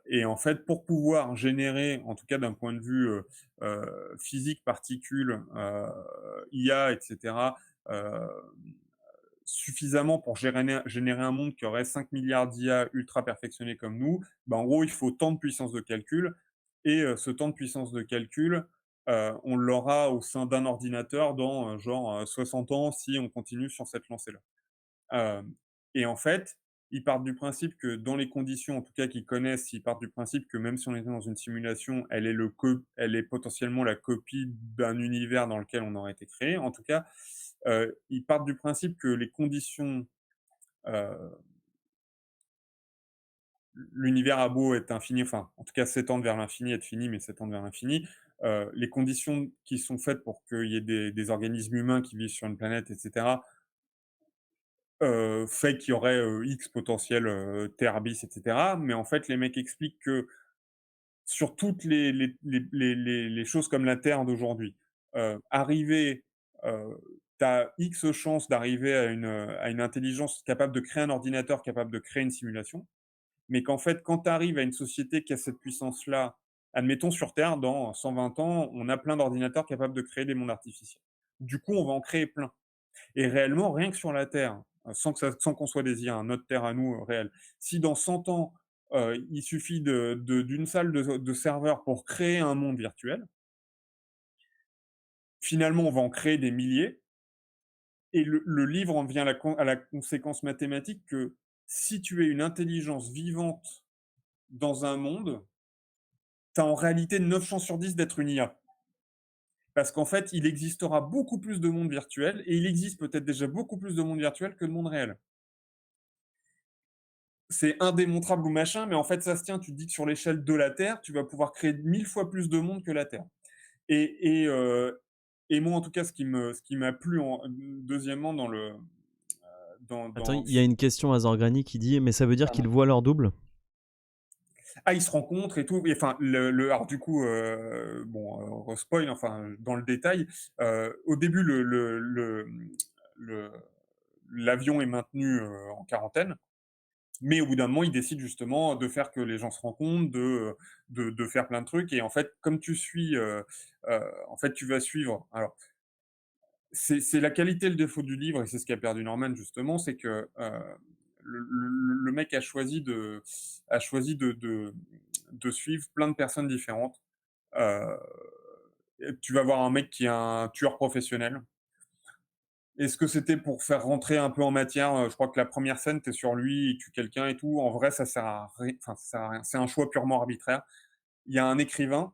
S2: Et en fait, pour pouvoir générer, en tout cas d'un point de vue, physique, particules, IA, et cetera, heu, suffisamment pour générer un monde qui aurait 5 milliards d'IA ultra perfectionnés comme nous, bah, en gros, il faut tant de puissance de calcul. Et ce temps de puissance de calcul, on l'aura au sein d'un ordinateur dans, genre, 60 ans si on continue sur cette lancée-là. Hem Et en fait, ils partent du principe que dans les conditions, en tout cas qu'ils connaissent, ils partent du principe que même si on était dans une simulation, elle est potentiellement la copie d'un univers dans lequel on aurait été créé. En tout cas, ils partent du principe que heu, l'univers a beau être infini, enfin, en tout cas s'étendre vers l'infini, être fini, mais s'étendre vers l'infini, les conditions qui sont faites pour qu'il y ait des organismes humains qui vivent sur une planète, et cetera, fait qu'il y aurait, X potentiel, terre bis, et cetera. Mais en fait, les mecs expliquent que sur toutes les choses comme la Terre d'aujourd'hui, arriver, tu as X chances d'arriver à une intelligence capable de créer un ordinateur, capable de créer une simulation, mais qu'en fait, quand tu arrives à une société qui a cette puissance-là, admettons sur Terre, dans 120 ans, on a plein d'ordinateurs capables de créer des mondes artificiels. Du coup, on va en créer plein. Et réellement, rien que sur la Terre, sans qu'on soit des IA, hein, notre Terre à nous, réelle, si dans 100 ans, il suffit d'une salle de serveur pour créer un monde virtuel, finalement, on va en créer des milliers. Et le livre en vient à la conséquence mathématique que si tu es une intelligence vivante dans un monde, tu as en réalité 9 chances sur 10 d'être une IA. Parce qu'en fait, il existera beaucoup plus de mondes virtuels et il existe peut-être déjà beaucoup plus de mondes virtuels que de mondes réels. C'est indémontrable ou machin, mais en fait, ça se tient. Tu te dis que sur l'échelle de la Terre, tu vas pouvoir créer 1000 fois plus de monde que la Terre. Et, et, euh, et moi, en tout cas, ce qui m'a plu deuxièmement
S1: Attends,
S2: dans
S1: il y a une question à Zorgrani qui dit: «Mais ça veut dire qu'ils voient leur double?»
S2: ah, ils se rencontrent et tout. Et enfin, alors du coup, bon, spoil, enfin, dans le détail, au début, le- l'avion est maintenu en quarantaine. Mais au bout d'un moment, ils décident justement de faire que les gens se rencontrent, de faire plein de trucs. Et en fait, comme tu suis, en fait, tu vas suivre. Alors, c'est la qualité et le défaut du livre, et c'est ce qu'a perdu Norman justement, c'est que le mec a choisi de suivre plein de personnes différentes. Euh, Tu vas voir un mec qui est un tueur professionnel. Est-ce que c'était pour faire rentrer un peu en matière? Je crois que la première scène, tu es sur lui, il tue quelqu'un et tout. En vrai, ça sert à enfin, ça sert à rien. C'est un choix purement arbitraire. Il y a un écrivain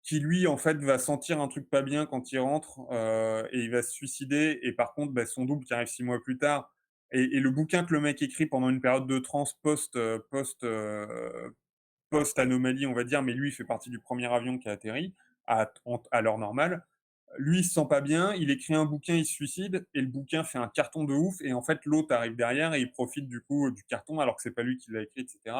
S2: qui, lui, en fait, va sentir un truc pas bien quand il rentre, et il va se suicider. Et par contre, bah, son double qui arrive 6 mois plus tard, et le bouquin que le mec écrit pendant une période de transe post-anomalie, on va dire, mais lui, il fait partie du premier avion qui a atterri à l'heure normale. Lui, il se sent pas bien, il écrit un bouquin, il se suicide, et le bouquin fait un carton de ouf, et en fait, l'autre arrive derrière et il profite du coup du carton alors que c'est pas lui qui l'a écrit, etc.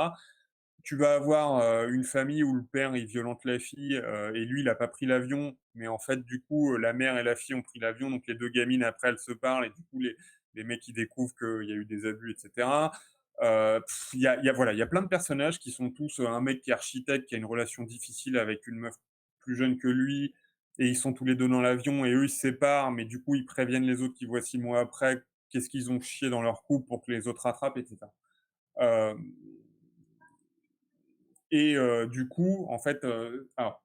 S2: Tu vas avoir une famille où le père il violente la fille, et lui il a pas pris l'avion, mais en fait du coup la mère et la fille ont pris l'avion, donc les deux gamines après elles se parlent, et du coup les mecs ils découvrent qu'il y a eu des abus, etc. Voilà, il y a plein de personnages qui sont tous un mec qui est architecte, qui a une relation difficile avec une meuf plus jeune que lui, et ils sont tous les deux dans l'avion, et eux ils se séparent, mais du coup ils préviennent les autres qui voient 6 mois après qu'est-ce qu'ils ont chié dans leur couple pour que les autres rattrapent, etc. Euh, du coup, en fait, alors,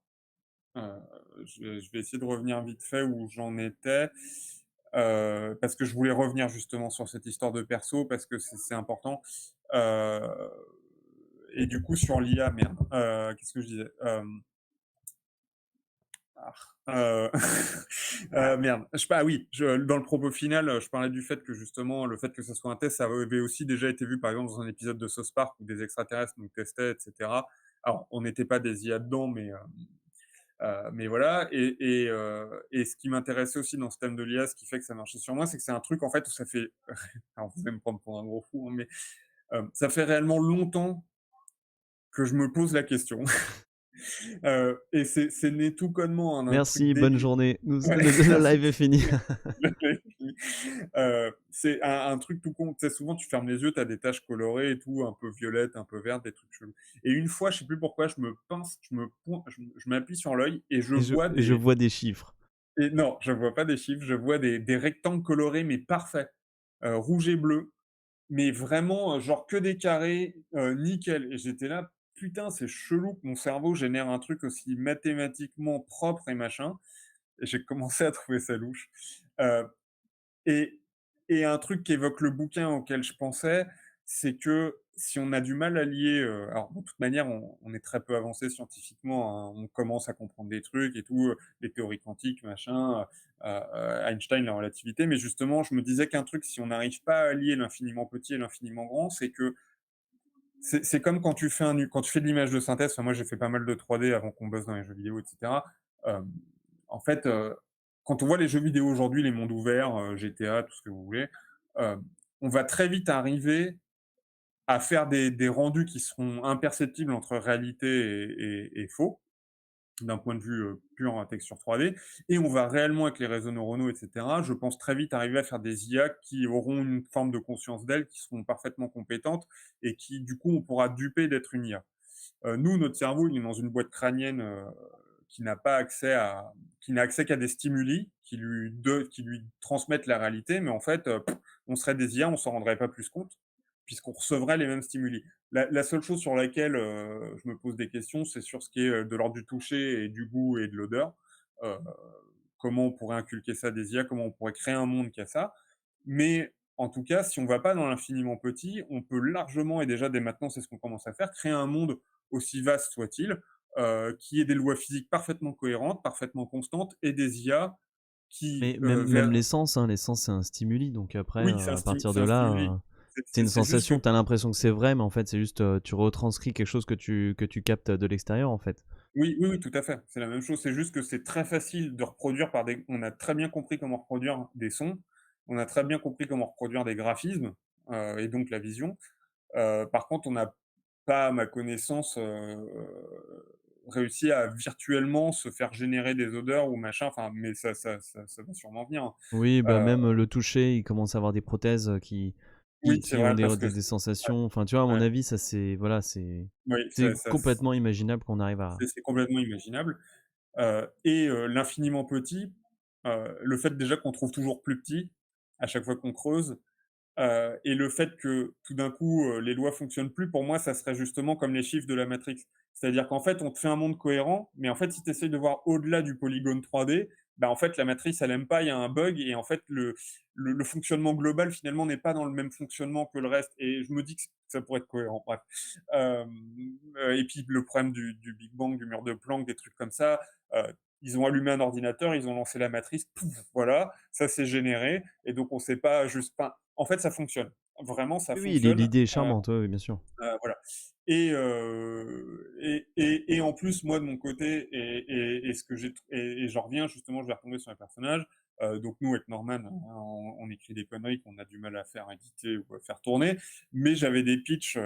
S2: euh, je vais essayer de revenir vite fait où j'en étais, parce que je voulais revenir justement sur cette histoire de perso, parce que c'est important. Euh, et du coup, sur l'IA, merde, qu'est-ce que je disais? Ah, merde. Ah oui, dans le propos final, je parlais du fait que justement, le fait que ça soit un test, ça avait aussi déjà été vu, par exemple, dans un épisode de South Park où des extraterrestres nous testaient, etc. Alors, on n'était pas des IA dedans, mais voilà. Et ce qui m'intéressait aussi dans ce thème de l'IA, ce qui fait que ça marchait sur moi, c'est que c'est un truc en fait où ça fait. Alors, vous allez me prendre pour un gros fou, hein, mais ça fait réellement longtemps que je me pose la question. Et c'est né tout connement hein, d'un truc
S1: Merci, bonne
S2: débile.
S1: journée.
S2: Ouais.
S1: Le live est fini.
S2: C'est un truc tout con. Tu sais, souvent, tu fermes les yeux, tu as des taches colorées et tout, un peu violettes, un peu vertes, des trucs chelous. Et une fois, je sais plus pourquoi, je me pince, je m'appuie sur l'œil et je vois
S1: Et je
S2: des.
S1: vois des chiffres.
S2: Et non, je vois pas des chiffres, je vois des rectangles colorés, mais parfaits, rouge et bleu, mais vraiment, genre que des carrés, nickel. Et j'étais là, putain, c'est chelou que mon cerveau génère un truc aussi mathématiquement propre et machin. Et j'ai commencé à trouver ça louche. Euh, et, et un truc qu'évoque le bouquin auquel je pensais, c'est que si on a du mal à lier, alors de toute manière, on est très peu avancé scientifiquement, hein, on commence à comprendre des trucs et tout, les théories quantiques, machin, Einstein, la relativité, mais justement, je me disais qu'un truc, si on n'arrive pas à lier l'infiniment petit et l'infiniment grand, c'est que c'est comme quand tu fais quand tu fais de l'image de synthèse, enfin moi j'ai fait pas mal de 3D avant qu'on bosse dans les jeux vidéo et cetera. Hem, En fait, quand on voit les jeux vidéo aujourd'hui, les mondes ouverts, GTA, tout ce que vous voulez, hem, on va très vite arriver à faire des rendus qui seront imperceptibles entre réalité et faux, d'un point de vue, pur, texture 3D, et on va réellement avec les réseaux neuronaux et cetera, je pense très vite arriver à faire des IA qui auront une forme de conscience d'elles, qui seront parfaitement compétentes et qui du coup on pourra duper d'être une IA. Nous, notre cerveau, il est dans une boîte crânienne, qui n'a pas accès à qui n'a accès qu'à des stimuli qui lui transmettent la réalité, mais en fait, on serait des IA, on s'en rendrait pas plus compte, puisqu'on recevrait les mêmes stimuli. La seule chose sur laquelle, je me pose des questions, c'est sur ce qui est, de l'ordre du toucher et du goût et de l'odeur. Heu, Comment on pourrait inculquer ça à des IA? Comment on pourrait créer un monde qui a ça? Mais en tout cas, si on va pas dans l'infiniment petit, on peut largement, et déjà dès maintenant, c'est ce qu'on commence à faire, créer un monde aussi vaste soit-il, qui ait des lois physiques parfaitement cohérentes, parfaitement constantes, et des IA qui,
S1: Mais même,
S2: ver
S1: même l'essence, hein, l'essence c'est un stimuli, donc après,
S2: oui,
S1: à partir
S2: c'est
S1: de
S2: un
S1: là,
S2: stimuli.
S1: c'est une
S2: C'est juste
S1: sensation,
S2: que
S1: tu as l'impression que c'est vrai, mais en fait c'est juste, tu retranscris quelque chose que tu captes de l'extérieur en fait.
S2: oui, oui, oui, tout à fait, c'est la même chose. C'est juste que c'est très facile de reproduire par des on a très bien compris comment reproduire des sons, on a très bien compris comment reproduire des graphismes, et donc la vision. Par contre, on n'a pas, à ma connaissance, réussi à virtuellement se faire générer des odeurs ou machin, enfin, mais ça va sûrement venir, hein.
S1: Oui, bah,
S2: Heu,
S1: même le toucher, il commence à avoir des prothèses,
S2: oui, c'est
S1: qui ont
S2: vrai parce que
S1: des
S2: ouais,
S1: sensations, enfin tu vois? À mon
S2: ouais,
S1: avis, ça c'est voilà,
S2: oui,
S1: c'est complètement imaginable qu'on arrive à
S2: c'est complètement imaginable, l'infiniment petit, le fait déjà qu'on trouve toujours plus petit à chaque fois qu'on creuse. Et le fait que tout d'un coup, les lois fonctionnent plus, pour moi, ça serait justement comme les chiffres de la Matrix. C'est-à-dire qu'en fait, on te fait un monde cohérent, mais en fait, si tu essayes de voir au-delà du polygone 3D, bah, en fait, la matrice, elle aime pas, il y a un bug, et en fait, le fonctionnement global, finalement, n'est pas dans le même fonctionnement que le reste, et je me dis que ça pourrait être cohérent, bref. Et puis le problème du Big Bang, du mur de Planck, des trucs comme ça, heu, ils ont allumé un ordinateur, ils ont lancé la matrice, pouf, voilà, ça s'est généré, et donc on sait pas juste pas en fait, ça fonctionne. Vraiment, ça
S1: oui, oui,
S2: fonctionne.
S1: l'idée est charmante, oui, oui, bien sûr.
S2: Voilà. Et en plus, moi de mon côté, et ce que et j'en reviens justement, je vais retomber sur les personnages. Donc nous, avec Norman, hein, on écrit des conneries qu'on a du mal à faire éditer ou à faire tourner, mais j'avais des pitchs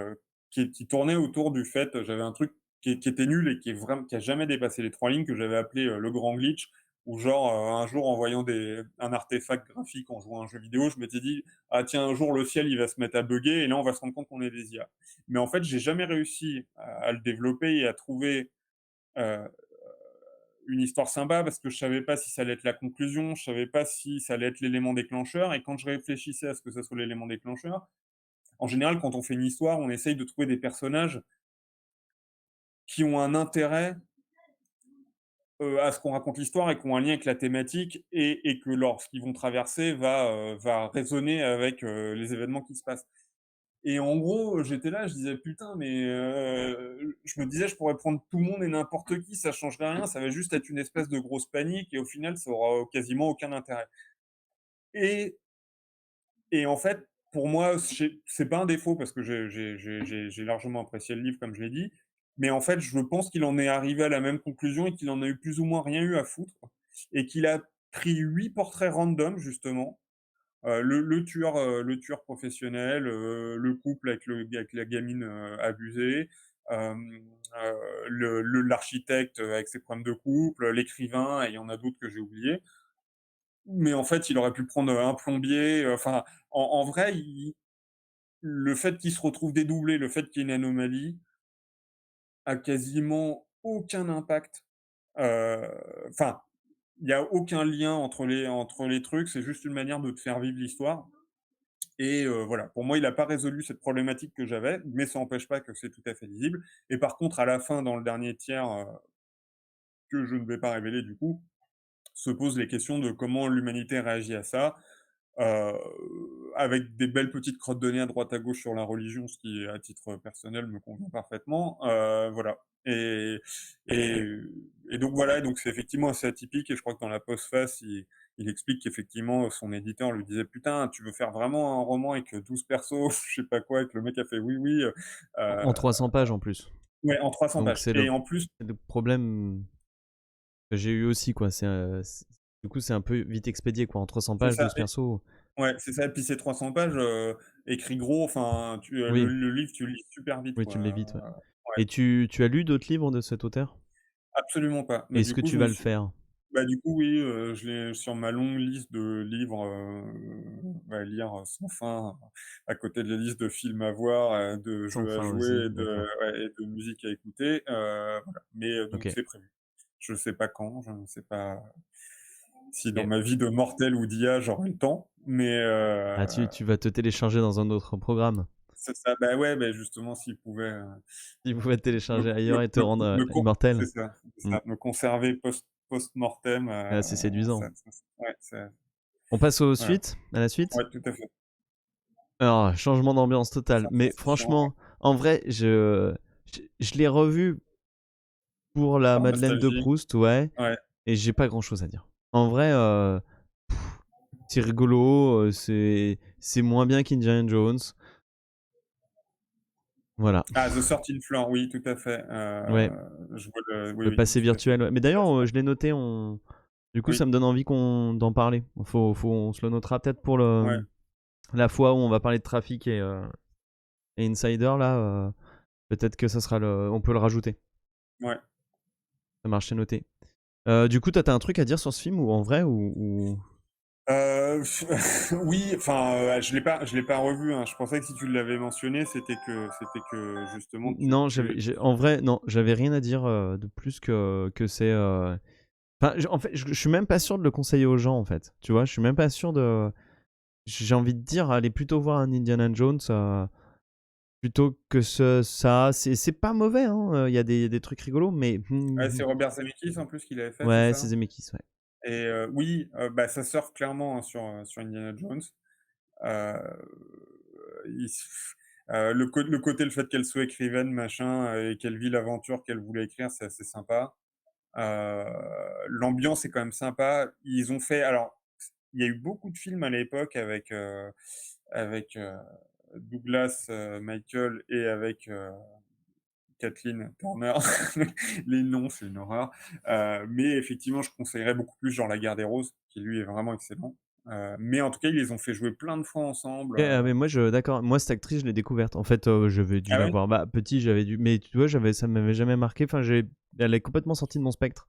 S2: qui tournaient autour du fait, j'avais un truc qui était nul et qui a jamais dépassé les 3 lignes, que j'avais appelé le grand glitch, où genre un jour en voyant un artefact graphique en jouant à un jeu vidéo, je m'étais dit ah tiens, un jour le ciel il va se mettre à bugger et là on va se rendre compte qu'on est des IA. Mais en fait, j'ai jamais réussi à le développer et à trouver euh, une histoire sympa, parce que je savais pas si ça allait être la conclusion, je savais pas si ça allait être l'élément déclencheur. Et quand je réfléchissais à ce que ça soit l'élément déclencheur, en général, quand on fait une histoire, on essaye de trouver des personnages qui ont un intérêt à ce qu'on raconte l'histoire et qui ont un lien avec la thématique, et que lorsqu'ils vont traverser va résonner avec les événements qui se passent. Et en gros, j'étais là, je disais: «Putain, mais» je me disais: «Je pourrais prendre tout le monde et n'importe qui, ça changerait rien, ça va juste être une espèce de grosse panique et au final, ça aura quasiment aucun intérêt». Et en fait, pour moi, c'est pas un défaut parce que j'ai largement apprécié le livre, comme je l'ai dit, mais en fait, je pense qu'il en est arrivé à la même conclusion et qu'il en a eu plus ou moins rien eu à foutre, et qu'il a pris 8 portraits random justement. Le tueur professionnel, le couple avec la gamine, abusée, l'architecte avec ses problèmes de couple, l'écrivain, et il y en a d'autres que j'ai oubliés. Mais en fait, il aurait pu prendre, un plombier, enfin, en vrai, il le fait qu'il se retrouve dédoublé, le fait qu'il y ait une anomalie, a quasiment aucun impact. Heu, enfin, il y a aucun lien entre les trucs, c'est juste une manière de te faire vivre l'histoire. Et voilà, pour moi, il a pas résolu cette problématique que j'avais, mais ça n'empêche pas que c'est tout à fait lisible. Et par contre, à la fin, dans le dernier tiers, que je ne vais pas révéler du coup, se posent les questions de comment l'humanité réagit à ça, heu, avec des belles petites crottes de nez à droite à gauche sur la religion, ce qui, à titre personnel, me convient parfaitement, voilà. Et donc voilà, donc c'est effectivement assez atypique, et je crois que dans la postface, il explique qu'effectivement, son éditeur lui disait: «Putain, tu veux faire vraiment un roman avec 12 persos?» je sais pas quoi, et que le mec a fait: «Oui, oui»,
S1: En 300 pages en plus.
S2: ouais, en 300
S1: Donc
S2: pages,
S1: c'est
S2: et en plus,
S1: le problème que j'ai eu aussi, quoi. Du coup, c'est un peu vite expédié, quoi. En 300
S2: c'est
S1: pages,
S2: ça,
S1: 12 persos.
S2: ouais, c'est ça, et puis ces 300 pages, écrits gros, enfin,
S1: Oui,
S2: le livre, tu le lis super vite,
S1: oui, tu
S2: quoi,
S1: l'évites, ouais.
S2: ouais.
S1: Et tu as lu d'autres livres de cet auteur?
S2: Absolument pas. Mais
S1: Est-ce
S2: du
S1: que
S2: coup,
S1: tu vas le faire?
S2: bah, du coup, oui, je l'ai sur ma longue liste de livres, à lire sans fin, à côté de la liste de films à voir, de
S1: Sans
S2: jeux à
S1: fin aussi,
S2: jouer,
S1: d'accord.
S2: et de musique à écouter, voilà. Mais, donc
S1: OK.
S2: c'est prévu. Je sais pas quand, je ne sais pas si dans
S1: OK.
S2: ma vie de mortel ou d'IA j'aurai le temps, mais,
S1: Ah, tu vas te télécharger dans un autre programme.
S2: c'est ça. Bah, ouais, bah, justement s'il pouvait,
S1: Tu pouvais te
S2: me
S1: télécharger
S2: me
S1: ailleurs et te
S2: me
S1: rendre,
S2: me con
S1: immortel.
S2: c'est
S1: Mmh.
S2: ça, me conserver post-mortem,
S1: Ah, c'est séduisant.
S2: ouais, c'est
S1: On passe
S2: voilà.
S1: à la suite?
S2: Ouais, tout à fait.
S1: Alors, changement d'ambiance total. Mais
S2: Fantastique,
S1: franchement, en vrai, je l'ai revu pour la
S2: par
S1: Madeleine de
S2: nostalgie.
S1: Proust, ouais,
S2: Ouais.
S1: et j'ai pas grand-chose à dire. En vrai, c'est rigolo, c'est moins bien qu'Indiana Jones. Voilà.
S2: Ah, The Sorting Floor, oui, tout à fait.
S1: Ouais,
S2: Je vois le oui,
S1: le
S2: oui,
S1: passé
S2: tout à fait.
S1: virtuel, ouais. Mais
S2: Tout à
S1: d'ailleurs,
S2: fait.
S1: je l'ai noté, du coup, ça
S2: Oui,
S1: me donne envie d'en parler. On se le notera peut-être pour
S2: ouais,
S1: la fois où on va parler de trafic et Insider, là, peut-être que ça sera on peut le rajouter.
S2: ouais.
S1: Ça marche, c'est noté. Du coup, toi, t'as un truc à dire sur ce film ou en vrai ou...
S2: Heu, oui, enfin, je l'ai pas revu, hein. Je pensais que si tu l'avais mentionné, c'était que justement
S1: Non,
S2: tu
S1: en vrai, non, j'avais rien à dire de plus que c'est. Enfin, en fait, je suis même pas sûr de le conseiller aux gens, en fait. Tu vois, je suis même pas sûr de. J'ai envie de dire, allez plutôt voir un Indiana Jones plutôt que ça. C'est pas mauvais, hein. Il y a des trucs rigolos, mais.
S2: ouais, c'est Robert Zemeckis en plus qui l'avait fait, c'est
S1: Ouais, c'est
S2: ça?
S1: Zemeckis, ouais.
S2: Et oui, bah, ça surfe clairement, hein, sur Indiana Jones. Heu, il s le côté, le fait qu'elle soit écrivaine, machin, et qu'elle vit l'aventure qu'elle voulait écrire, c'est assez sympa. Heu, L'ambiance est quand même sympa. Ils ont fait, alors, il y a eu beaucoup de films à l'époque avec, Douglas, Michael, et avec, Kathleen Turner. Les noms, c'est une horreur. Mais effectivement, je conseillerais beaucoup plus genre La Guerre des Roses, qui lui est vraiment excellent. Mais en tout cas, ils les ont fait jouer plein de fois ensemble,
S1: Ok, mais moi, d'accord. Moi, cette actrice, je l'ai découverte. En fait, j'avais dû
S2: Ah
S1: la
S2: ouais?
S1: voir. Bah, petit, j'avais dû. Mais tu vois, ça m'avait jamais marqué. Enfin, elle est complètement sortie de mon spectre.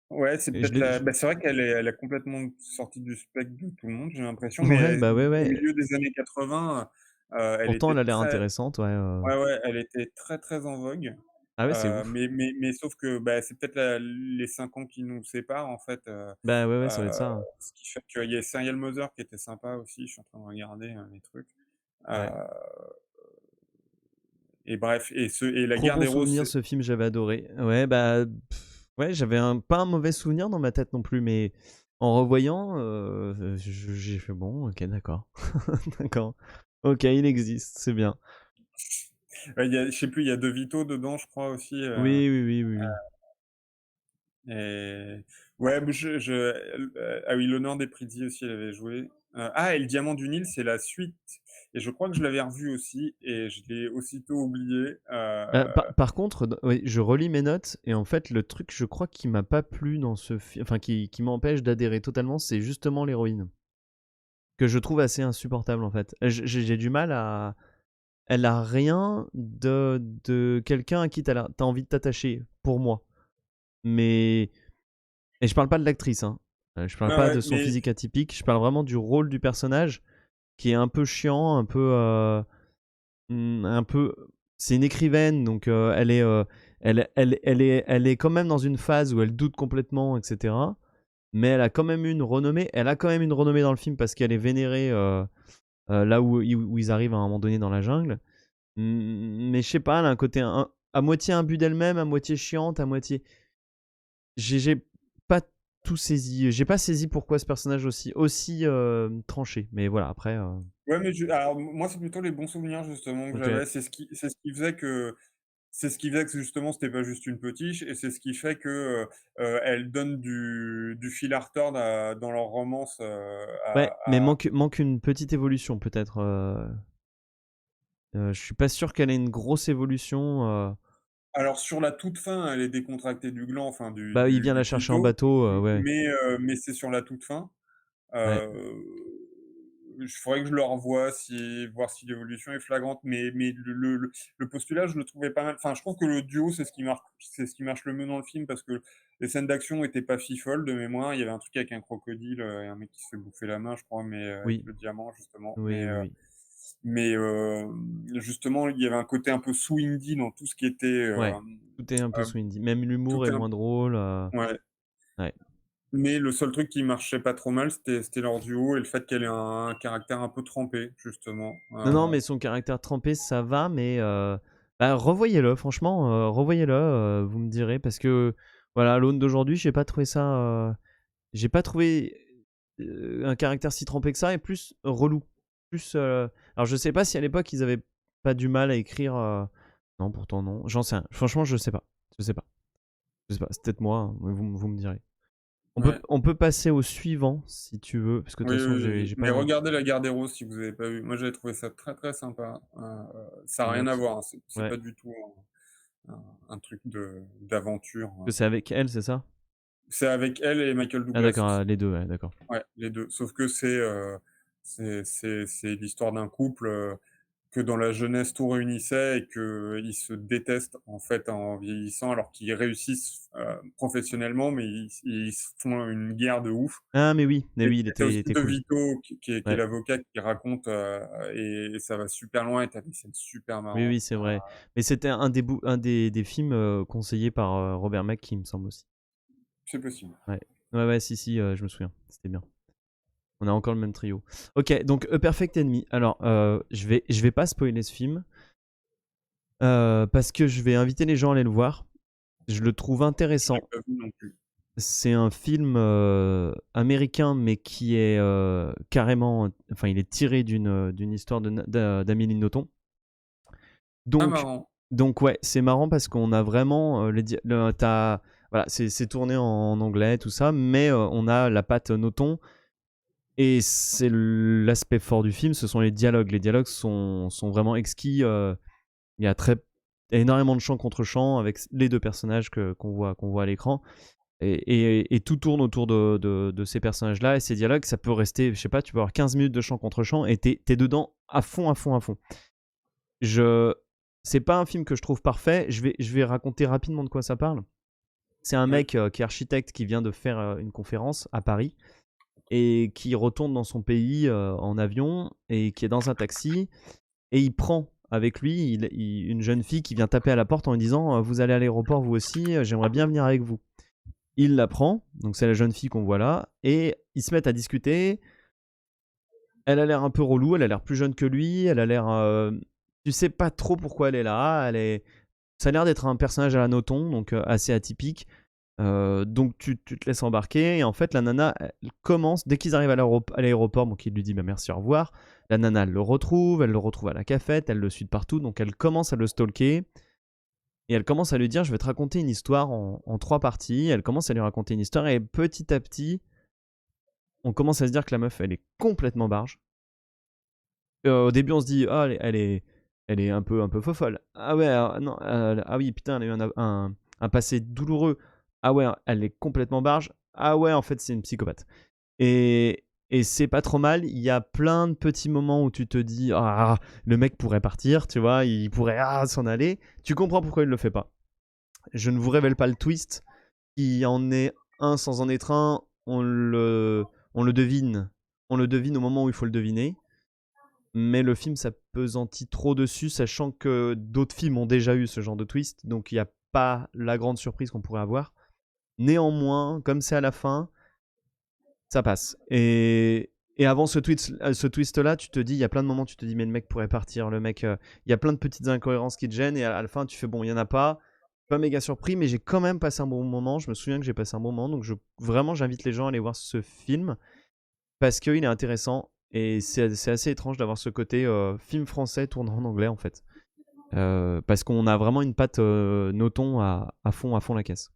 S2: Ouais, c'est
S1: Et je
S2: peut-être
S1: l'ai.
S2: la bah, c'est vrai elle a complètement sorti du spectre de tout le monde, j'ai l'impression, mais
S1: Ouais, bah ouais,
S2: au
S1: ouais.
S2: milieu des années 80, elle
S1: Pourtant,
S2: était
S1: elle a l'air
S2: très
S1: intéressante, ouais.
S2: ouais, ouais, elle était très, très en vogue.
S1: Ah ouais, c'est ouf.
S2: Mais sauf que, bah, c'est peut-être la les 5 ans qui nous séparent, en fait,
S1: Bah ouais, ouais, ça doit être
S2: heu,
S1: ça, hein.
S2: ce qui fait qu'il y a Serial Mother qui était sympa aussi, je suis en train de regarder, les trucs. Heu
S1: Ouais.
S2: et bref, et La
S1: Trop
S2: Guerre
S1: bon
S2: des Roses,
S1: souvenir,
S2: c'est
S1: ce film, j'avais adoré. Ouais, bah, ouais, j'avais pas un mauvais souvenir dans ma tête non plus, mais en revoyant, j'ai fait bon, ok, d'accord. D'accord. Ok, il existe, c'est bien.
S2: ouais, il y a, je sais plus, il y a De Vito dedans, je crois aussi,
S1: Oui, oui, oui, oui, oui.
S2: et ouais, mais ah oui, L'Honneur des Prizzi aussi, elle avait joué. Ah, et Le Diamant du Nil, c'est la suite, et je crois que je l'avais revu aussi et je l'ai aussitôt oublié.
S1: Par contre, oui, je relis mes notes et en fait, le truc, je crois, qui m'a pas plu dans ce film, enfin, qui m'empêche d'adhérer totalement, c'est justement l'héroïne. Que je trouve assez insupportable en fait. J'ai du mal à. Elle a rien de quelqu'un à qui t'as envie de t'attacher, pour moi. Mais. Et je parle pas de l'actrice, hein. Je parle
S2: Ouais,
S1: pas de
S2: ouais,
S1: son
S2: mais
S1: physique atypique, je parle vraiment du rôle du personnage qui est un peu chiant, un peu. Un peu. C'est une écrivaine, donc elle est quand même dans une phase où elle doute complètement, etc. Mais elle a quand même une renommée. Elle a quand même une renommée dans le film parce qu'elle est vénérée là où ils arrivent à un moment donné dans la jungle. Mais je sais pas, elle a un côté à moitié imbu d'elle-même, à moitié chiante, à moitié. J'ai pas tout saisi. J'ai pas saisi pourquoi ce personnage aussi tranché. Mais voilà, après.
S2: ouais, mais alors moi, c'est plutôt les bons souvenirs justement que
S1: Ok.
S2: j'avais. C'est ce qui faisait que c'est ce qui faisait que justement c'était pas juste une potiche et c'est ce qui fait que, elles donnent du fil à retordre dans leur romance,
S1: Ouais, mais
S2: à
S1: manque une petite évolution peut-être. Je suis pas sûr qu'elle ait une grosse évolution.
S2: alors sur la toute fin, elle est décontractée du gland, enfin du
S1: Bah, il
S2: du
S1: vient la
S2: du
S1: chercher en
S2: clito,
S1: bateau, ouais.
S2: mais c'est sur la toute fin.
S1: Ouais.
S2: Heu, il faudrait que je le revoie voir si l'évolution est flagrante, mais le postulat, je le trouvais pas mal. Enfin, je trouve que le duo, c'est ce qui marche le mieux dans le film parce que les scènes d'action étaient pas fifoles de mémoire. Il y avait un truc avec un crocodile, et un mec qui se fait bouffer la main, je crois, mais avec
S1: Oui.
S2: le diamant justement.
S1: Oui, oui, oui.
S2: Mais justement, il y avait un côté un peu Swindy dans tout ce qui était,
S1: Ouais. Tout est un peu
S2: hem,
S1: Swindy. Même
S2: tout
S1: l'humour est
S2: est un
S1: moins drôle.
S2: ouais.
S1: Ouais.
S2: Mais le seul truc qui marchait pas trop mal, c'était leur duo et le fait qu'elle ait un caractère un peu trempé, justement.
S1: Non, non, mais son caractère trempé, ça va, mais bah, revoyez-le, franchement, revoyez-le, vous me direz, parce que voilà, à l'aune d'aujourd'hui, j'ai pas trouvé ça. J'ai pas trouvé un caractère si trempé que ça, et plus relou. Plus, alors, je sais pas si à l'époque ils avaient pas du mal à écrire. Non, pourtant, non. J'en sais rien. Franchement, je sais pas. Je sais pas. Je sais pas. C'est peut-être moi, hein, mais vous me direz.
S2: Ouais.
S1: On peut passer au suivant si tu veux, parce que de
S2: Oui,
S1: toute façon,
S2: oui, oui.
S1: j'ai
S2: Mais
S1: pas.
S2: regardez La Gare des Roses si vous avez pas vu. Moi, j'avais trouvé ça très, très sympa. Ça a rien à
S1: Note.
S2: voir, hein. C'est
S1: Ouais.
S2: pas du tout un truc d'aventure.
S1: Que c'est avec elle, c'est ça?
S2: C'est avec elle et Michael
S1: Ah,
S2: Douglas
S1: d'accord,
S2: aussi.
S1: les deux, ouais, d'accord.
S2: Ouais, les 2. Sauf que c'est l'histoire d'un couple, que dans la jeunesse tout réunissait et qu'ils se détestent en fait en vieillissant alors qu'ils réussissent, professionnellement, mais ils se font une guerre de ouf.
S1: Ah, mais
S2: Et
S1: oui,
S2: tu aussi
S1: il était
S2: De
S1: cool.
S2: Vito qui est
S1: Ouais.
S2: l'avocat qui raconte, et ça va super loin et tu as des scènes super
S1: Oui,
S2: marrantes.
S1: oui, c'est vrai. Mais c'était un des films conseillés par Robert Mackie, il me semble aussi.
S2: C'est possible.
S1: Ouais. Ouais, ouais, si, si, je me souviens. C'était bien. On a encore le même trio. Ok, donc A Perfect Enemy. Alors, je vais pas spoiler ce film parce que je vais inviter les gens à aller le voir. Je le trouve
S2: Je l'ai
S1: intéressant.
S2: pas vu non plus.
S1: C'est un film américain, mais qui est carrément. Enfin, il est tiré d'une histoire d'Amélie Nothomb.
S2: Ah
S1: Donc,
S2: marrant.
S1: ouais, c'est marrant parce qu'on a vraiment voilà, c'est tourné en anglais, tout ça, mais on a la patte Nothomb. Et c'est l'aspect fort du film, ce sont les dialogues. Les dialogues sont vraiment exquis. Il y a énormément de chants contre chants avec les deux personnages qu'on voit à l'écran. Et tout tourne autour de ces personnages-là et ces dialogues. Ça peut rester, je sais pas, tu peux avoir 15 minutes de chant contre chant et t'es dedans à fond, à fond, à fond. C'est pas un film que je trouve parfait. Je vais raconter rapidement de quoi ça parle. C'est un
S2: Oui.
S1: mec qui est architecte qui vient de faire une conférence à Paris et qui retourne dans son pays en avion et qui est dans un taxi et il prend avec lui une jeune fille qui vient taper à la porte en lui disant vous allez à l'aéroport vous aussi, j'aimerais bien venir avec vous. Il la prend, donc c'est la jeune fille qu'on voit là, et ils se mettent à discuter. Elle a l'air un peu relou, elle a l'air plus jeune que lui, elle a l'air tu sais pas trop pourquoi elle est là, ça a l'air d'être un personnage à la Nothomb, donc assez atypique. Donc tu te laisses embarquer et en fait la nana elle commence dès qu'ils arrivent à l'aéroport, donc il lui dit bah, merci au revoir. La nana elle le retrouve à la cafette, elle le suit de partout, donc elle commence à le stalker et elle commence à lui dire je vais te raconter une histoire en 3 parties. Elle commence à lui raconter une histoire et petit à petit on commence à se dire que la meuf elle est complètement barge. Au début on se dit ah elle est un peu fofolle. Ah ouais non ah oui putain elle a eu un passé douloureux. Ah ouais elle est complètement barge. Ah ouais en fait c'est une psychopathe. Et c'est pas trop mal. Il y a plein de petits moments où tu te dis ah le mec pourrait partir, tu vois, il pourrait s'en aller. Tu comprends pourquoi il le fait pas. Je ne vous révèle pas le twist. Il en est un sans en être un. On le devine. On le devine au moment où il faut le deviner. Mais le film s'appesantit trop dessus, sachant que d'autres films ont déjà eu ce genre de twist, donc il n'y a pas la grande surprise qu'on pourrait avoir. Néanmoins, comme c'est à la fin, ça passe. Et avant ce twist-là, tu te dis, il y a plein de moments, tu te dis, mais le mec pourrait partir, le mec, il y a plein de petites incohérences qui te gênent, et à la fin, tu fais, bon, il n'y en a pas. Pas méga surpris, mais j'ai quand même passé un bon moment. Je me souviens que j'ai passé un bon moment, donc vraiment, j'invite les gens à aller voir ce film parce qu'il est intéressant et c'est assez étrange d'avoir ce côté film français tournant en anglais en fait. Parce qu'on a vraiment une patte Noton à fond la caisse.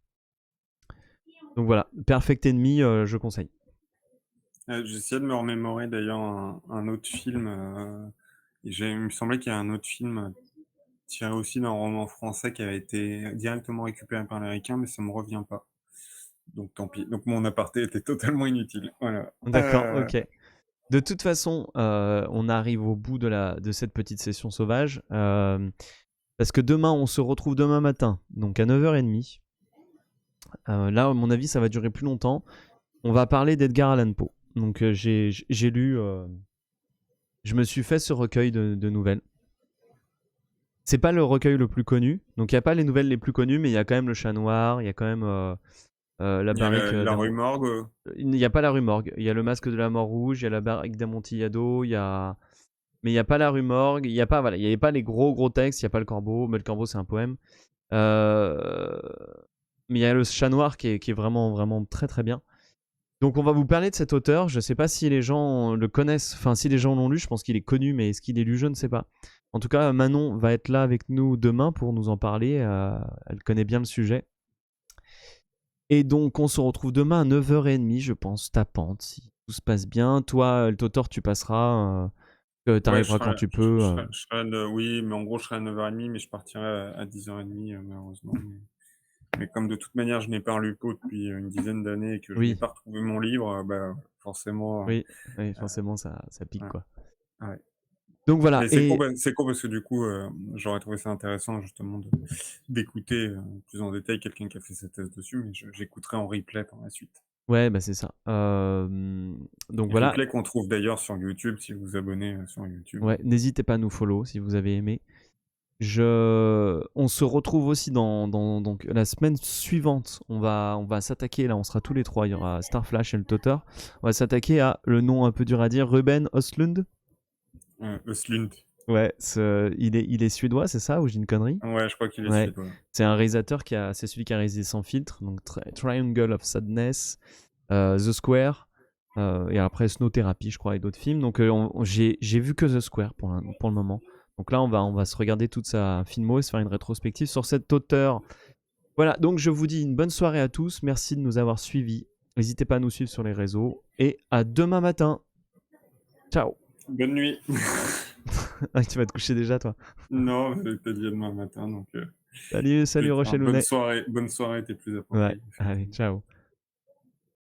S1: Donc voilà, Perfect Enemy, je conseille.
S2: J'essayais de me remémorer d'ailleurs un autre film. Il me semblait qu'il y a un autre film tiré aussi d'un roman français qui avait été directement récupéré par l'américain, mais ça me revient pas. Donc tant pis. Donc mon aparté était totalement inutile. Voilà.
S1: D'accord, ok. De toute façon, on arrive au bout de cette petite session sauvage. Parce que demain, on se retrouve demain matin, donc à 9h30. Là, à mon avis, ça va durer plus longtemps. On va parler d'Edgar Allan Poe. Donc j'ai lu... je me suis fait ce recueil de nouvelles. C'est pas le recueil le plus connu. Donc il n'y a pas les nouvelles les plus connues, mais il y a quand même le Chat Noir, il y a quand même la barrique
S2: la rue Morgue.
S1: Il n'y a pas la rue Morgue. Il y a le Masque de la Mort Rouge, il y a la barrique d'Amontillado, il y a... Mais il n'y a pas la rue Morgue, il n'y a pas, voilà, il y avait pas les gros textes, il n'y a pas le Corbeau, mais le Corbeau c'est un poème. Mais il y a le Chat Noir qui est vraiment très très bien. Donc on va vous parler de cet auteur. Je ne sais pas si les gens le connaissent, enfin si les gens l'ont lu, je pense qu'il est connu, mais est-ce qu'il est lu, je ne sais pas. En tout cas, Manon va être là avec nous demain pour nous en parler. Elle connaît bien le sujet. Et donc on se retrouve demain à 9h30, je pense, tapante, si tout se passe bien. Toi, le Totor, tu passeras, tu
S2: Ouais,
S1: arriveras quand tu peux.
S2: oui, mais en gros, je serai à 9h30, mais je partirai à 10h30, malheureusement. Mais comme de toute manière, je n'ai pas lu Poe depuis une dizaine d'années et que je n'ai
S1: Oui,
S2: pas retrouvé mon livre, bah, forcément.
S1: oui, forcément, ça pique,
S2: Ouais,
S1: quoi.
S2: ouais.
S1: Donc voilà,
S2: Mais
S1: et
S2: c'est cool parce que du coup, j'aurais trouvé ça intéressant justement d'écouter plus en détail quelqu'un qui a fait sa thèse dessus, mais j'écouterai en replay par la suite.
S1: ouais, bah c'est ça. Donc voilà,
S2: Replay qu'on trouve d'ailleurs sur YouTube si vous vous abonnez sur YouTube.
S1: ouais, n'hésitez pas à nous follow si vous avez aimé. On se retrouve aussi donc la semaine suivante. On va s'attaquer, là on sera tous les trois. Il y aura Starflash et le Totor. On va s'attaquer à le nom un peu dur à dire, Ruben Östlund.
S2: Östlund.
S1: Ouais, il est suédois, c'est ça, ou j'ai une connerie?
S2: Ouais, je crois qu'il est
S1: Ouais.
S2: suédois.
S1: C'est un réalisateur c'est celui qui a réalisé Sans filtre, donc Triangle of Sadness, The Square, et après Snow Therapy, je crois, et d'autres films. Donc j'ai vu que The Square pour le moment. Donc là, on va se regarder toute sa filmo et se faire une rétrospective sur cet auteur. Voilà, donc je vous dis une bonne soirée à tous. Merci de nous avoir suivis. N'hésitez pas à nous suivre sur les réseaux. Et à demain matin. Ciao.
S2: Bonne nuit.
S1: Ah, tu vas te coucher déjà, toi?
S2: Non, t'as dit à demain matin, donc
S1: Salut Rocher Lounet.
S2: bonne soirée était plus
S1: Ouais,
S2: appropriée.
S1: allez, ciao.